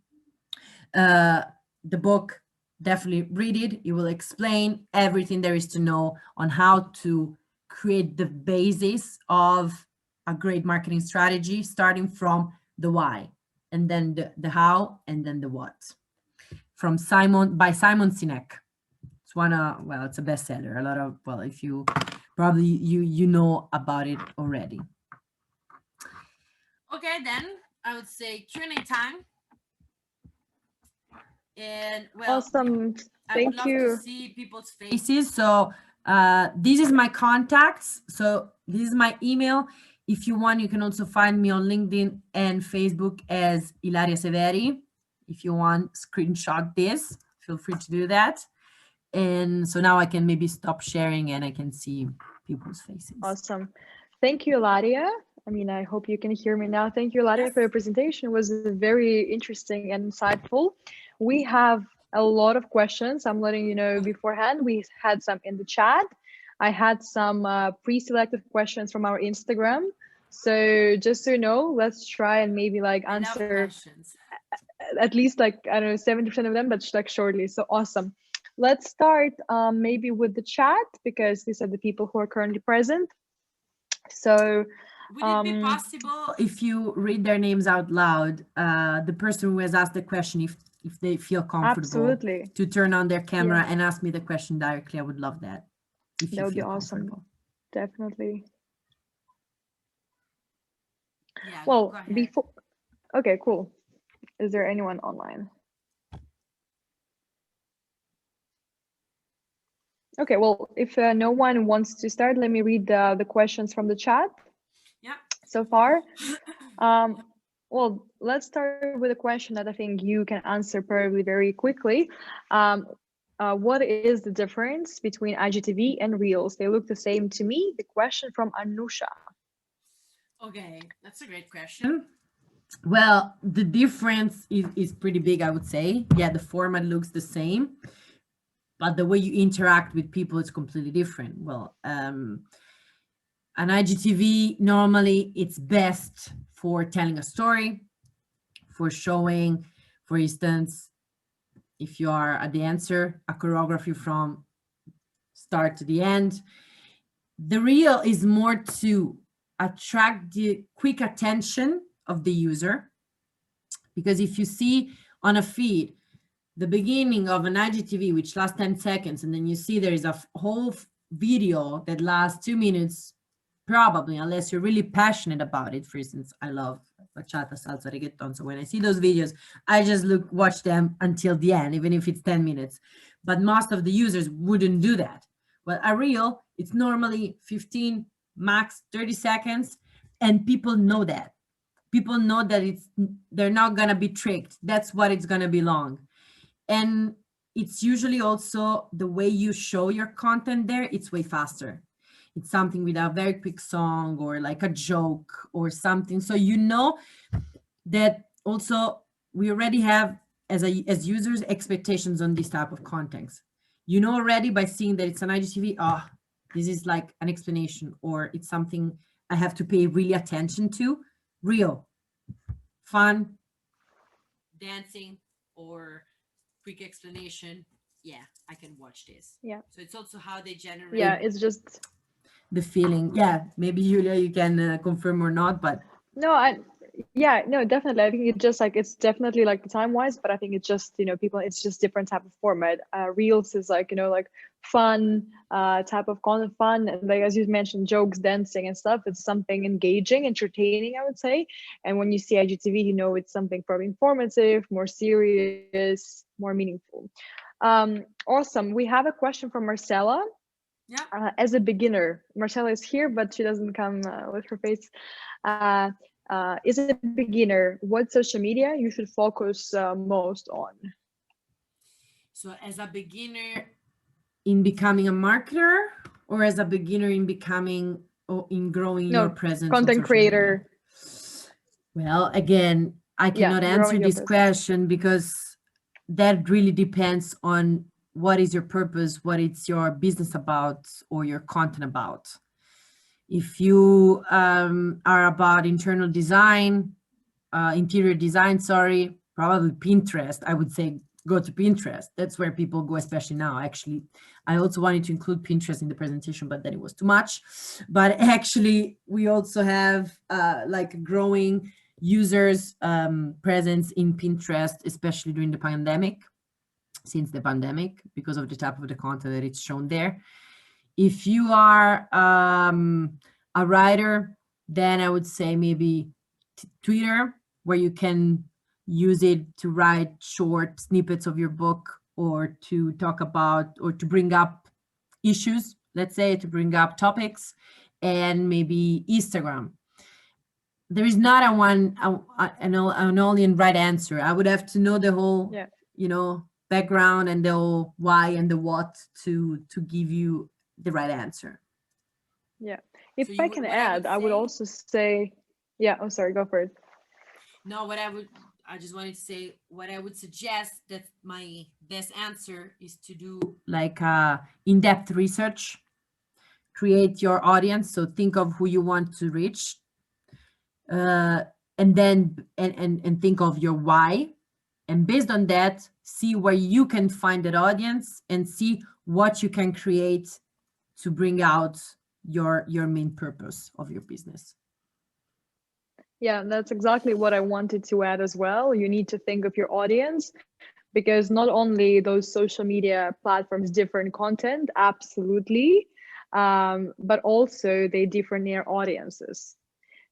the book, definitely read it. It will explain everything there is to know on how to create the basis of a great marketing strategy, starting from the why, and then the how, and then the what. By Simon Sinek. It's it's a bestseller. A lot of, if you probably you know about it already. Okay, then I would say Q&A time. And awesome. Thank you. I would love to see people's faces. So this is my contacts. So this is my email. If you want, you can also find me on LinkedIn and Facebook as Ilaria Severi. If you want, screenshot this, feel free to do that. And so now I can maybe stop sharing and I can see people's faces. Awesome. Thank you, Ilaria. I hope you can hear me now. Thank you, Ilaria, for your presentation. It was very interesting and insightful. We have a lot of questions. I'm letting you know beforehand. We had some in the chat. I had some pre-selected questions from our Instagram. So just so you know, let's try and maybe answer at least 70% of them, but shortly. So awesome. Let's start maybe with the chat, because these are the people who are currently present. So would it be possible, if you read their names out loud, the person who has asked the question, if they feel comfortable to turn on their camera and ask me the question directly? I would love that. That would be awesome. Definitely. Yeah, well, before. Okay, cool. Is there anyone online? Okay, well, if no one wants to start, let me read the questions from the chat. Yeah. So far. Well, let's start with a question that I think you can answer probably very quickly. What is the difference between IGTV and Reels? They look the same to me. The question from Anusha. Okay, that's a great question. Well, the difference is pretty big, I would say. Yeah, the format looks the same, but the way you interact with people is completely different. Well, an IGTV, normally it's best for telling a story, for showing, for instance, if you are a dancer, a choreography from start to the end. The reel is more to attract the quick attention of the user, because if you see on a feed the beginning of an IGTV which lasts 10 seconds, and then you see there is a whole video that lasts 2 minutes, probably, unless you're really passionate about it. For instance, I love bachata, salsa, reggaeton, so when I see those videos, I just watch them until the end, even if it's 10 minutes. But most of the users wouldn't do that. Well, a reel, it's normally 15, max 30 seconds, and people know that. People know that they're not gonna be tricked. That's what it's gonna be long. And it's usually also the way you show your content there, it's way faster. It's something with a very quick song or like a joke or something. So you know that also we already have as users expectations on this type of contents. You know already by seeing that it's an IGTV, this is like an explanation, or it's something I have to pay really attention to. Real, fun, dancing, or quick explanation. Yeah, I can watch this. Yeah. So it's also how they generate. Yeah, it's just the feeling. Yeah, maybe Julia, you can confirm or not, but no, definitely. I think it's just like, it's definitely like the time wise, but I think it's just, people, it's just different type of format. Reels is like, like fun type of content, fun, and like as you mentioned, jokes, dancing and stuff. It's something engaging, entertaining, I would say. And when you see IGTV, it's something probably informative, more serious, more meaningful. Awesome. We have a question from Marcella. Yeah. As a beginner, Marcella is here, but she doesn't come with her face. Is a beginner, what social media you should focus most on? So as a beginner in becoming a marketer, or as a beginner in becoming or in growing your presence? Content creator. Well, again, I cannot answer this question because that really depends on what is your purpose, what is your business about, or your content about. If you are about internal design, interior design, probably Pinterest. I would say go to Pinterest. That's where people go, especially now. Actually, I also wanted to include Pinterest in the presentation, but then it was too much. But actually, we also have like growing users presence in Pinterest, especially during the pandemic, since the pandemic, because of the type of the content that it's shown there. If you are a writer, then I would say maybe Twitter, where you can use it to write short snippets of your book, or to talk about, or to bring up issues, let's say, to bring up topics. And maybe Instagram. There is not an only and right answer. I would have to know the whole, background and the whole why and the what to give you the right answer. Yeah. If I can add, I would also say, sorry, go for it. No, I just wanted to say what I would suggest, that my best answer is to do like in-depth research, create your audience. So think of who you want to reach, and then and think of your why. And based on that, see where you can find that audience and see what you can create to bring out your main purpose of your business. Yeah, that's exactly what I wanted to add as well. You need to think of your audience, because not only those social media platforms different content, absolutely, but also they differ in their audiences.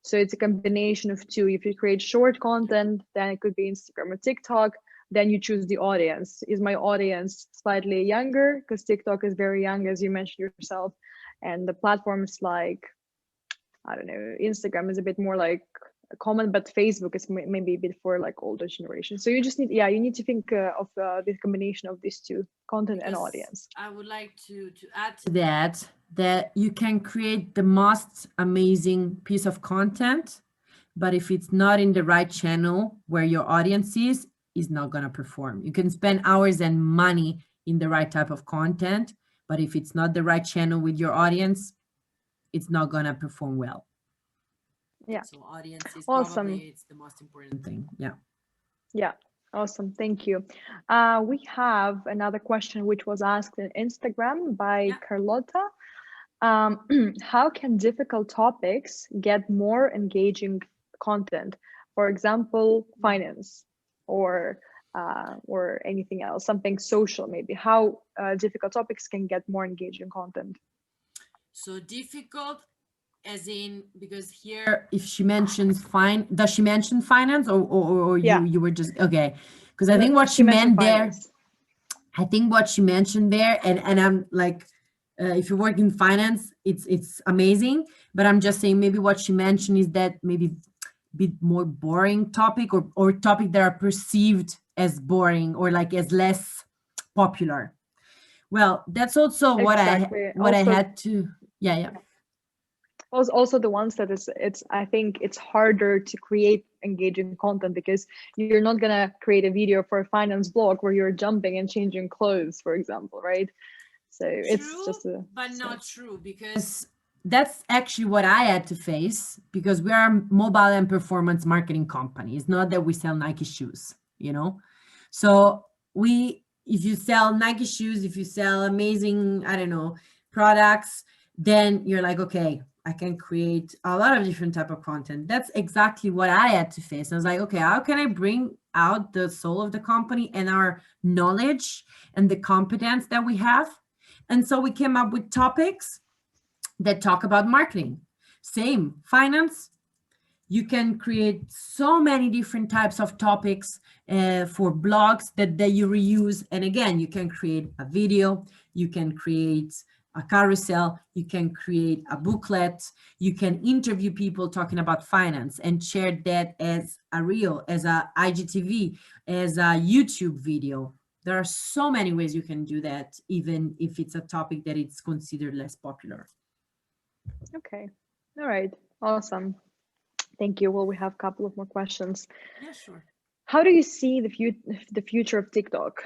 So it's a combination of two. If you create short content, then it could be Instagram or TikTok. then you choose the audience. Is my audience slightly younger? Because TikTok is very young, as you mentioned yourself, and the platforms like, I don't know, Instagram is a bit more like common, but Facebook is maybe a bit for like older generation. So you just need, you need to think of the combination of these two, content and audience. I would like to add to that you can create the most amazing piece of content, but if it's not in the right channel where your audience is not going to perform. You can spend hours and money in the right type of content, but if it's not the right channel with your audience, it's not going to perform well. Yeah. So audience is awesome. Probably it's the most important thing. Yeah. Yeah. Awesome. Thank you. We have another question which was asked on Instagram by Carlotta. How can difficult topics get more engaging content? For example, finance or anything else, something social maybe. How difficult topics can get more engaging content? So difficult as in, because here, if she mentions does she mention finance or you were just, okay. Because I think what she meant there, I think what she mentioned there, and I'm like, if you work in finance, it's amazing. But I'm just saying maybe what she mentioned is that maybe a bit more boring topic or topic that are perceived as boring or like as less popular. Well, that's also what I had to, yeah. Also the ones that I think it's harder to create engaging content because you're not gonna create a video for a finance blog where you're jumping and changing clothes, for example, right? So true, it's just not true, because that's actually what I had to face, because we are a mobile and performance marketing company. It's not that we sell Nike shoes, So if you sell Nike shoes, if you sell amazing, I don't know, products, then you're like, okay, I can create a lot of different type of content. That's exactly what I had to face. I was like, okay, how can I bring out the soul of the company and our knowledge and the competence that we have? And so we came up with topics that talk about marketing. Same, finance. You can create so many different types of topics for blogs that you reuse. And again, you can create a video, you can create a carousel, you can create a booklet, you can interview people talking about finance and share that as a reel, as a IGTV, as a YouTube video. There are so many ways you can do that, even if it's a topic that it's considered less popular. Okay. All right. Awesome. Thank you. Well, we have a couple of more questions. Yeah, sure. How do you see the future of TikTok?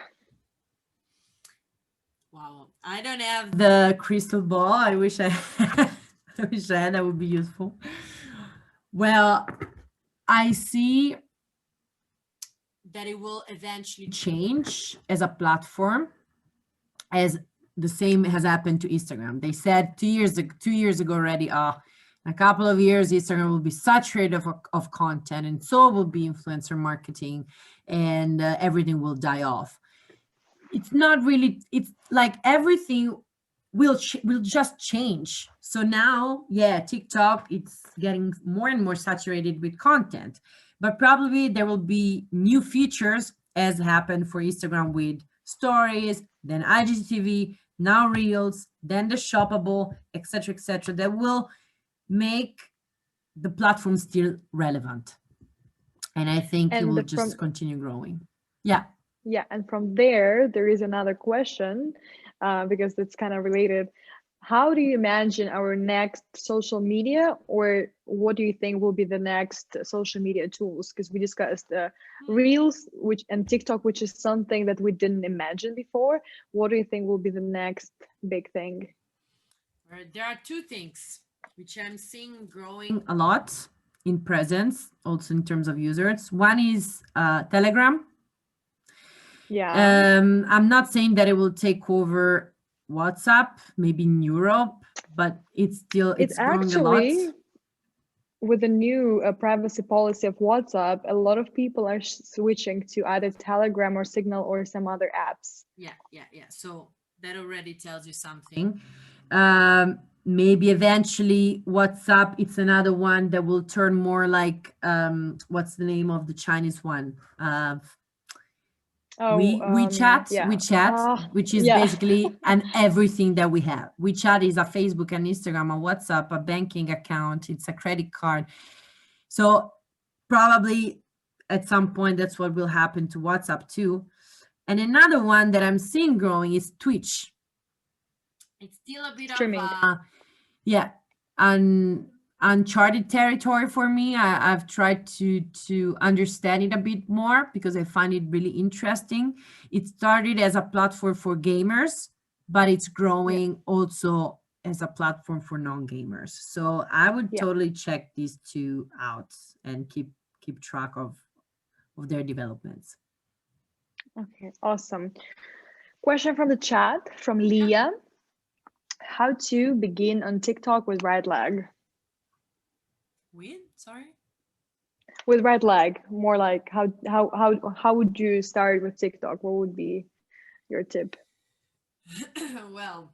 Wow, I don't have the crystal ball. I wish I had. That would be useful. Well, I see that it will eventually change as a platform, as the same has happened to Instagram. They said 2 years ago already, in a couple of years, Instagram will be saturated of content, and so will be influencer marketing, and everything will die off. It's not really, it's like everything will just change. So now, TikTok, it's getting more and more saturated with content, but probably there will be new features, as happened for Instagram with stories, then IGTV, now Reels, then the shoppable, etc., that will make the platform still relevant. And I think it will just continue growing. Yeah, and from there is another question, because it's kind of related. How do you imagine our next social media, or what do you think will be the next social media tools? Because we discussed Reels, and TikTok, which is something that we didn't imagine before. What do you think will be the next big thing? There are two things which I'm seeing growing a lot in presence, also in terms of users. One is Telegram. Yeah. I'm not saying that it will take over WhatsApp, maybe in Europe, but it's growing actually, a lot. With the new privacy policy of WhatsApp, a lot of people are switching to either Telegram or Signal or some other apps. Yeah. So that already tells you something. Maybe eventually WhatsApp, it's another one that will turn more like, what's the name of the Chinese one? WeChat, which is basically an everything that we have. WeChat is a Facebook, an Instagram, a WhatsApp, a banking account. It's a credit card. So probably at some point that's what will happen to WhatsApp too. And another one that I'm seeing growing is Twitch. It's still a bit streaming. Uncharted territory for me. I've tried to understand it a bit more because I find it really interesting. It started as a platform for gamers, but it's growing also as a platform for non-gamers. So I would totally check these two out and keep track of their developments. Okay, awesome. Question from the chat from Leah. How to begin on TikTok with right leg? With right leg, more like how would you start with TikTok? What would be your tip? Well,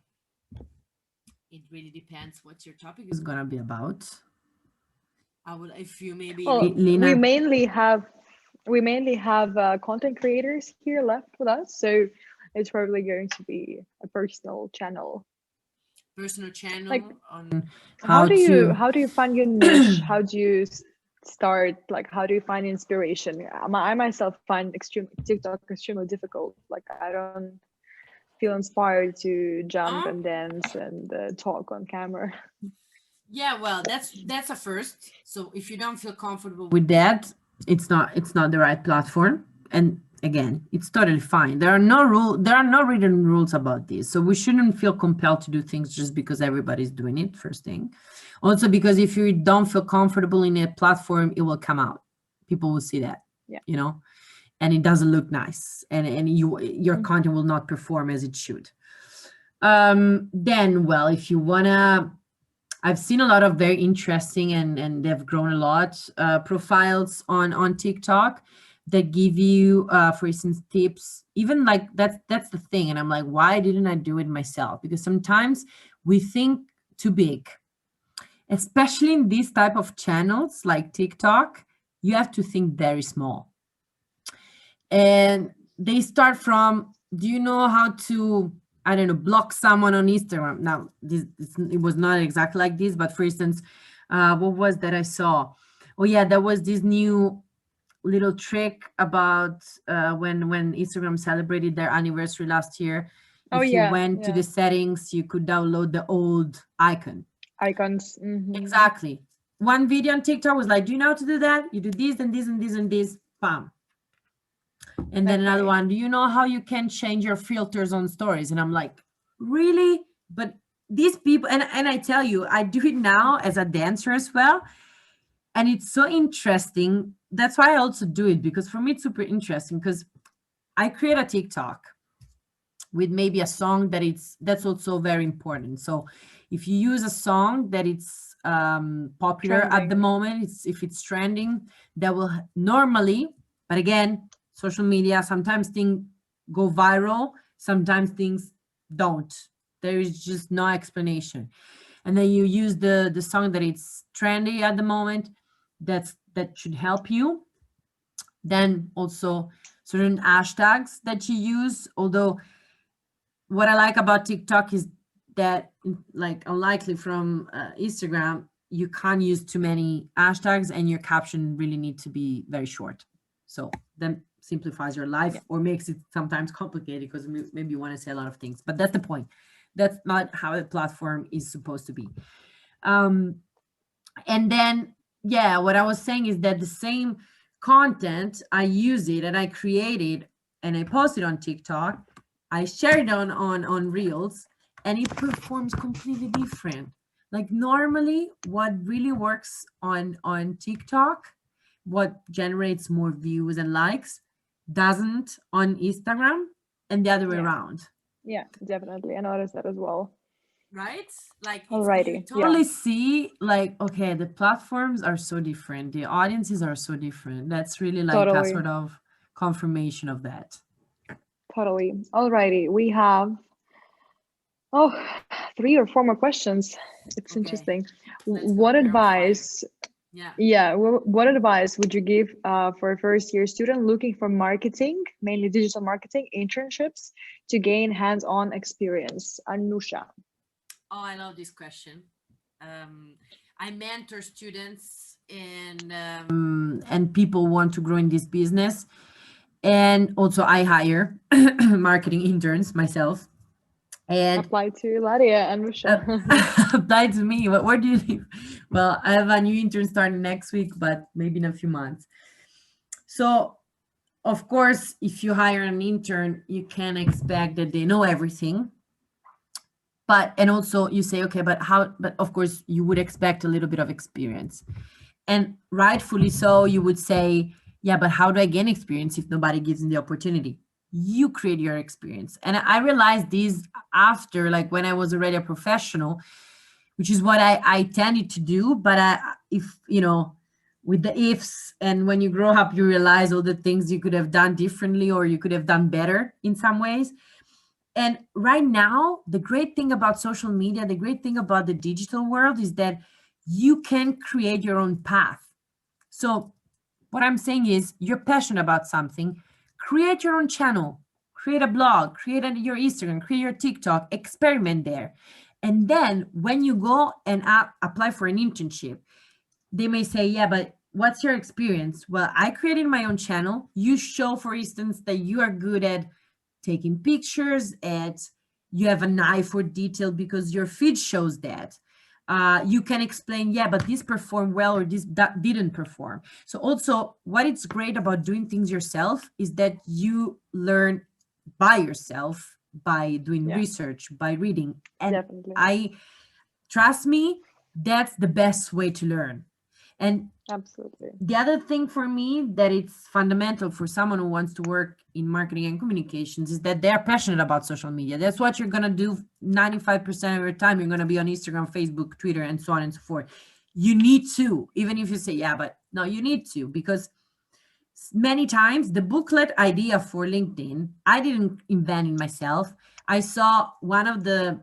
it really depends what your topic is gonna be about. If you maybe Lena. we mainly have content creators here left with us, so it's probably going to be a personal channel. Like, on how do you find your niche? How do you start? Like, how do you find inspiration? I myself find TikTok extremely difficult. Like, I don't feel inspired to jump and dance and talk on camera. Yeah, well, that's a first. So if you don't feel comfortable with that, it's not the right platform. And again, it's totally fine. There are no written rules about this. So we shouldn't feel compelled to do things just because everybody's doing it, first thing. Also, because if you don't feel comfortable in a platform, it will come out. People will see that, you know, and it doesn't look nice. And your content will not perform as it should. Then, well, if you wanna, I've seen a lot of very interesting and they've grown a lot profiles on TikTok that give you, for instance, tips. Even like that's the thing. And I'm like, why didn't I do it myself? Because sometimes we think too big, especially in these type of channels like TikTok. You have to think very small. And they start from, do you know how to, I don't know, block someone on Instagram? Now, it was not exactly like this, but for instance, what was that I saw? Oh yeah, there was this new little trick about when Instagram celebrated their anniversary last year. If you went to the settings, you could download the old icons. Mm-hmm. Exactly. One video on TikTok was like, do you know how to do that? You do this and this and this and this, bam. And then another one, do you know how you can change your filters on stories? And I'm like, really? But these people, and I tell you, I do it now as a dancer as well. And it's so interesting. That's why I also do it, because for me, it's super interesting because I create a TikTok with maybe a song that's also very important. So if you use a song that it's popular at the moment, if it's trending, that will normally, but again, social media, sometimes things go viral, sometimes things don't. There is just no explanation. And then you use the song that it's trendy at the moment, that should help you. Then also certain hashtags that you use. Although what I like about TikTok is that, like, unlikely from Instagram, you can't use too many hashtags and your caption really need to be very short. So then simplifies your life or makes it sometimes complicated because maybe you want to say a lot of things, but that's the point. That's not how the platform is supposed to be. And then, yeah, what I was saying is that the same content, I use it and I create it and I post it on TikTok. I share it on Reels and it performs completely different. Like normally what really works on TikTok, what generates more views and likes, doesn't on Instagram, and the other way around. Yeah, definitely. I noticed that as well. Right? Like, alrighty, you totally see, like, okay, the platforms are so different, the audiences are so different. That's really like a sort of confirmation of that. Totally. Alrighty, we have 3 or 4 more questions. It's interesting. What advice Yeah. What advice would you give for a first-year student looking for marketing, mainly digital marketing internships, to gain hands-on experience? Anusha. Oh, I love this question. I mentor students and people want to grow in this business, and also I hire marketing interns myself. And apply to Ilaria and Anusha. apply to me. Where do you live? Well, I have a new intern starting next week, but maybe in a few months. So, of course, if you hire an intern, you can expect that they know everything. But, and also you say, okay, but how, but of course, you would expect a little bit of experience. And rightfully so, you would say, yeah, but how do I gain experience if nobody gives me the opportunity? You create your experience. And I realized this after, like when I was already a professional, which is what I tended to do. But if, you know, with the ifs, and when you grow up, you realize all the things you could have done differently or you could have done better in some ways. And right now, the great thing about social media, the great thing about the digital world is that you can create your own path. So what I'm saying is, you're passionate about something, create your own channel, create a blog, create your Instagram, create your TikTok, experiment there. And then when you go and apply for an internship, they may say, yeah, but what's your experience? Well, I created my own channel. You show, for instance, that you are good at taking pictures, at you have an eye for detail because your feed shows that. You can explain, yeah, but this performed well or this didn't perform. So also what it's great about doing things yourself is that you learn by yourself, by doing research, by reading. And Definitely. trust me, that's the best way to learn. And absolutely, the other thing for me that it's fundamental for someone who wants to work in marketing and communications is that they're passionate about social media. That's what you're going to do 95% of your time. You're going to be on Instagram, Facebook, Twitter, and so on and so forth. You need to, even if you say, yeah, but no, you need to, because many times the booklet idea for LinkedIn, I didn't invent it myself. I saw one of the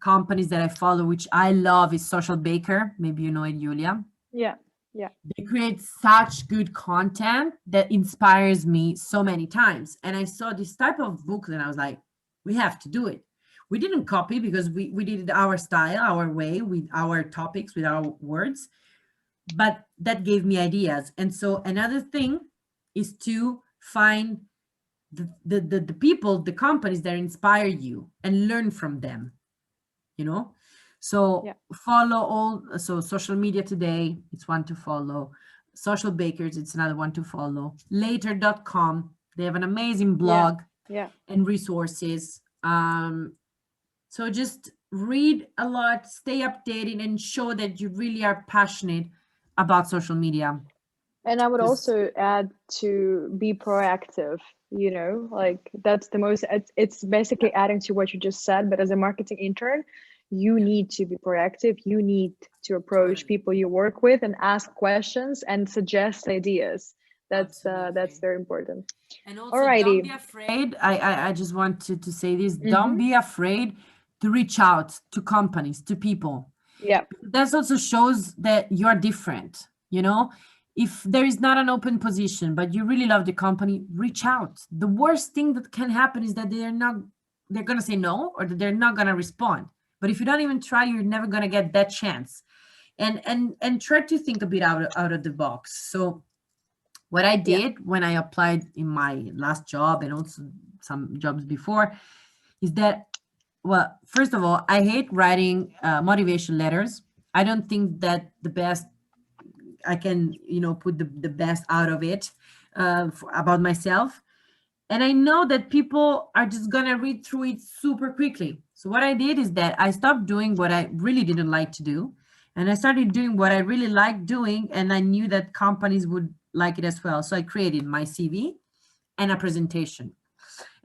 companies that I follow, which I love, is Social Baker. Maybe you know it, Julia. Yeah. They create such good content that inspires me so many times. And I saw this type of booklet and I was like, we have to do it. We didn't copy because we did it our style, our way, with our topics, with our words. But that gave me ideas. And so another thing is to find the people, the companies that inspire you and learn from them, you know? So follow all, so social media today, it's one to follow. Social Bakers, it's another one to follow. Later.com, they have an amazing blog and resources. So just read a lot, stay updated, and show that you really are passionate about social media. And I would also add to be proactive, you know, like that's the most, it's basically adding to what you just said, but as a marketing intern, you need to be proactive. You need to approach people you work with and ask questions and suggest ideas. That's very important. And also, don't be afraid. I just want to say this. Don't be afraid to reach out to companies, to people. Yeah. That also shows that you're different, you know? If there is not an open position, but you really love the company, reach out. The worst thing that can happen is that they're going to say no, or that they're not going to respond. But if you don't even try, you're never going to get that chance. And try to think a bit out of the box. So what I did when I applied in my last job and also some jobs before is that, well, first of all, I hate writing motivation letters. I don't think that the best, I can, you know, put the best out of it about myself. And I know that people are just going to read through it super quickly. So what I did is that I stopped doing what I really didn't like to do. And I started doing what I really liked doing. And I knew that companies would like it as well. So I created my CV and a presentation.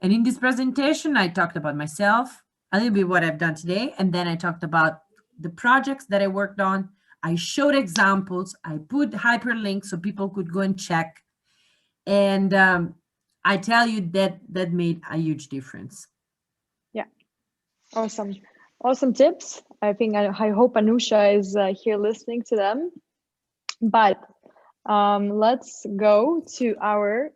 And in this presentation, I talked about myself, a little bit what I've done today. And then I talked about the projects that I worked on. I showed examples. I put hyperlinks so people could go and check. And I tell you that made a huge difference. Yeah. Awesome tips. I think I hope Anusha is here listening to them. But let's go to our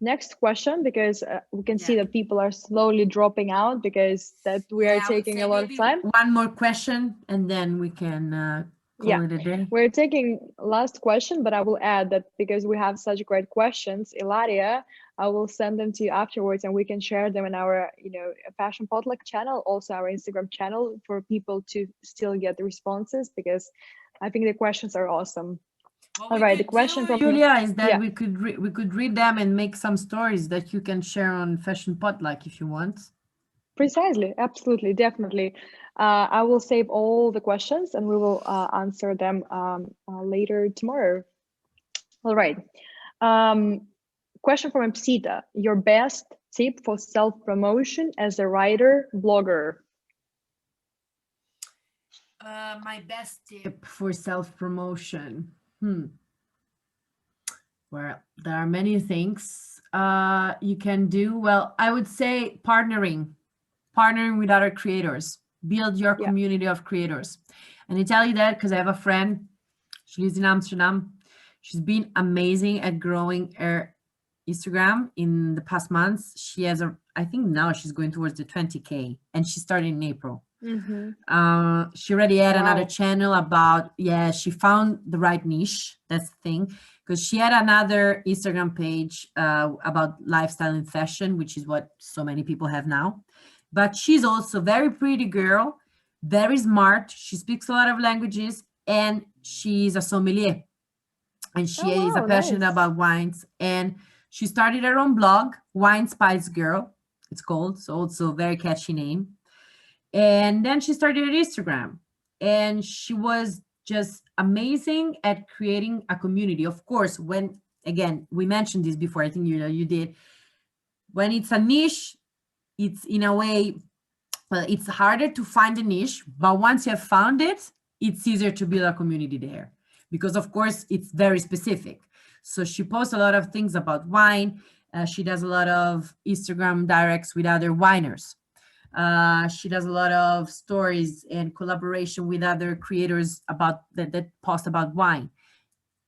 next question, because we can see that people are slowly dropping out because that we are taking a lot of time. One more question and then we can call it a day. We're taking last question, but I will add that because we have such great questions, Ilaria, I will send them to you afterwards and we can share them in our, Fashion Potluck channel, also our Instagram channel, for people to still get the responses, because I think the questions are awesome. All right, the question from Julia is that we could read them and make some stories that you can share on Fashion Potluck if you want. Precisely, absolutely, definitely. I will save all the questions and we will answer them later tomorrow. All right. Question from Epsita. Your best tip for self-promotion as a writer, blogger? My best tip for self-promotion. Well, there are many things you can do. Well, I would say partnering with other creators. Build your community of creators. And I tell you that because I have a friend. She lives in Amsterdam. She's been amazing at growing her Instagram in the past months. She has I think now she's going towards the 20K, and she started in April. She already had another channel about, she found the right niche. That's the thing, because she had another Instagram page about lifestyle and fashion, which is what so many people have now. But she's also very pretty girl, very smart. She speaks a lot of languages, and she's a sommelier, and she is passionate about wines. And she started her own blog, Wine Spice Girl, it's called. So also very catchy name. And then she started her Instagram, and she was just amazing at creating a community. Of course, when, again, we mentioned this before, I think you did. When it's a niche, it's in a way, well, it's harder to find a niche, but once you have found it, it's easier to build a community there, because of course it's very specific. So she posts a lot of things about wine. She does a lot of Instagram directs with other winers. She does a lot of stories and collaboration with other creators about that post about wine.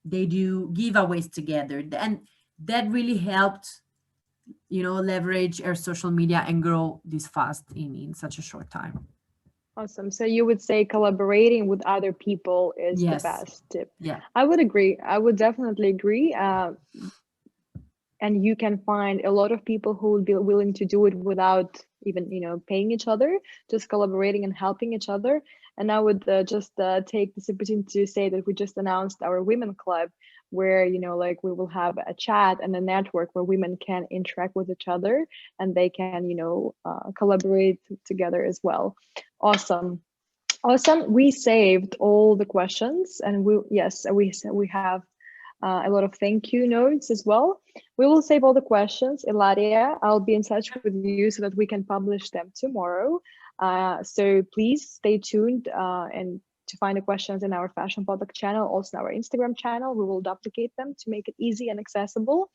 They do giveaways together, and that really helped, leverage her social media and grow this fast in such a short time. Awesome. So you would say collaborating with other people is the best tip. Yeah, I would agree. I would definitely agree. And you can find a lot of people who would be willing to do it without even, paying each other, just collaborating and helping each other. And I would just take this opportunity to say that we just announced our women club, where, we will have a chat and a network where women can interact with each other and they can, collaborate together as well. Awesome. We saved all the questions, and we have a lot of thank you notes as well. We will save all the questions. Ilaria, I'll be in touch with you so that we can publish them tomorrow. So please stay tuned and to find the questions in our Fashion Potluck channel, also in our Instagram channel. We will duplicate them to make it easy and accessible.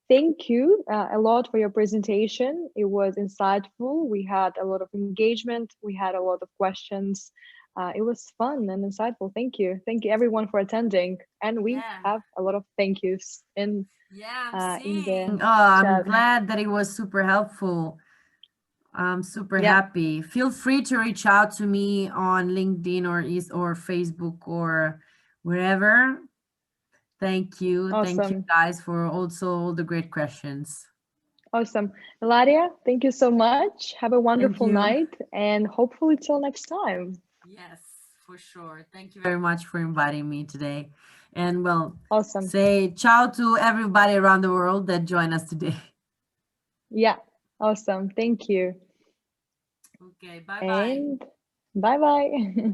Thank you a lot for your presentation. It was insightful. We had a lot of engagement. We had a lot of questions. It was fun and insightful. Thank you. Thank you everyone for attending. And we have a lot of thank yous in the I'm glad that it was super helpful. I'm super happy. Feel free to reach out to me on LinkedIn or Facebook or wherever. Thank you. Awesome. Thank you guys for also all the great questions. Awesome. Ilaria, thank you so much. Have a wonderful night, and hopefully till next time. Yes, for sure. Thank you very much for inviting me today. And awesome. Say ciao to everybody around the world that joined us today. Yeah, awesome. Thank you. Okay, bye-bye. And bye-bye.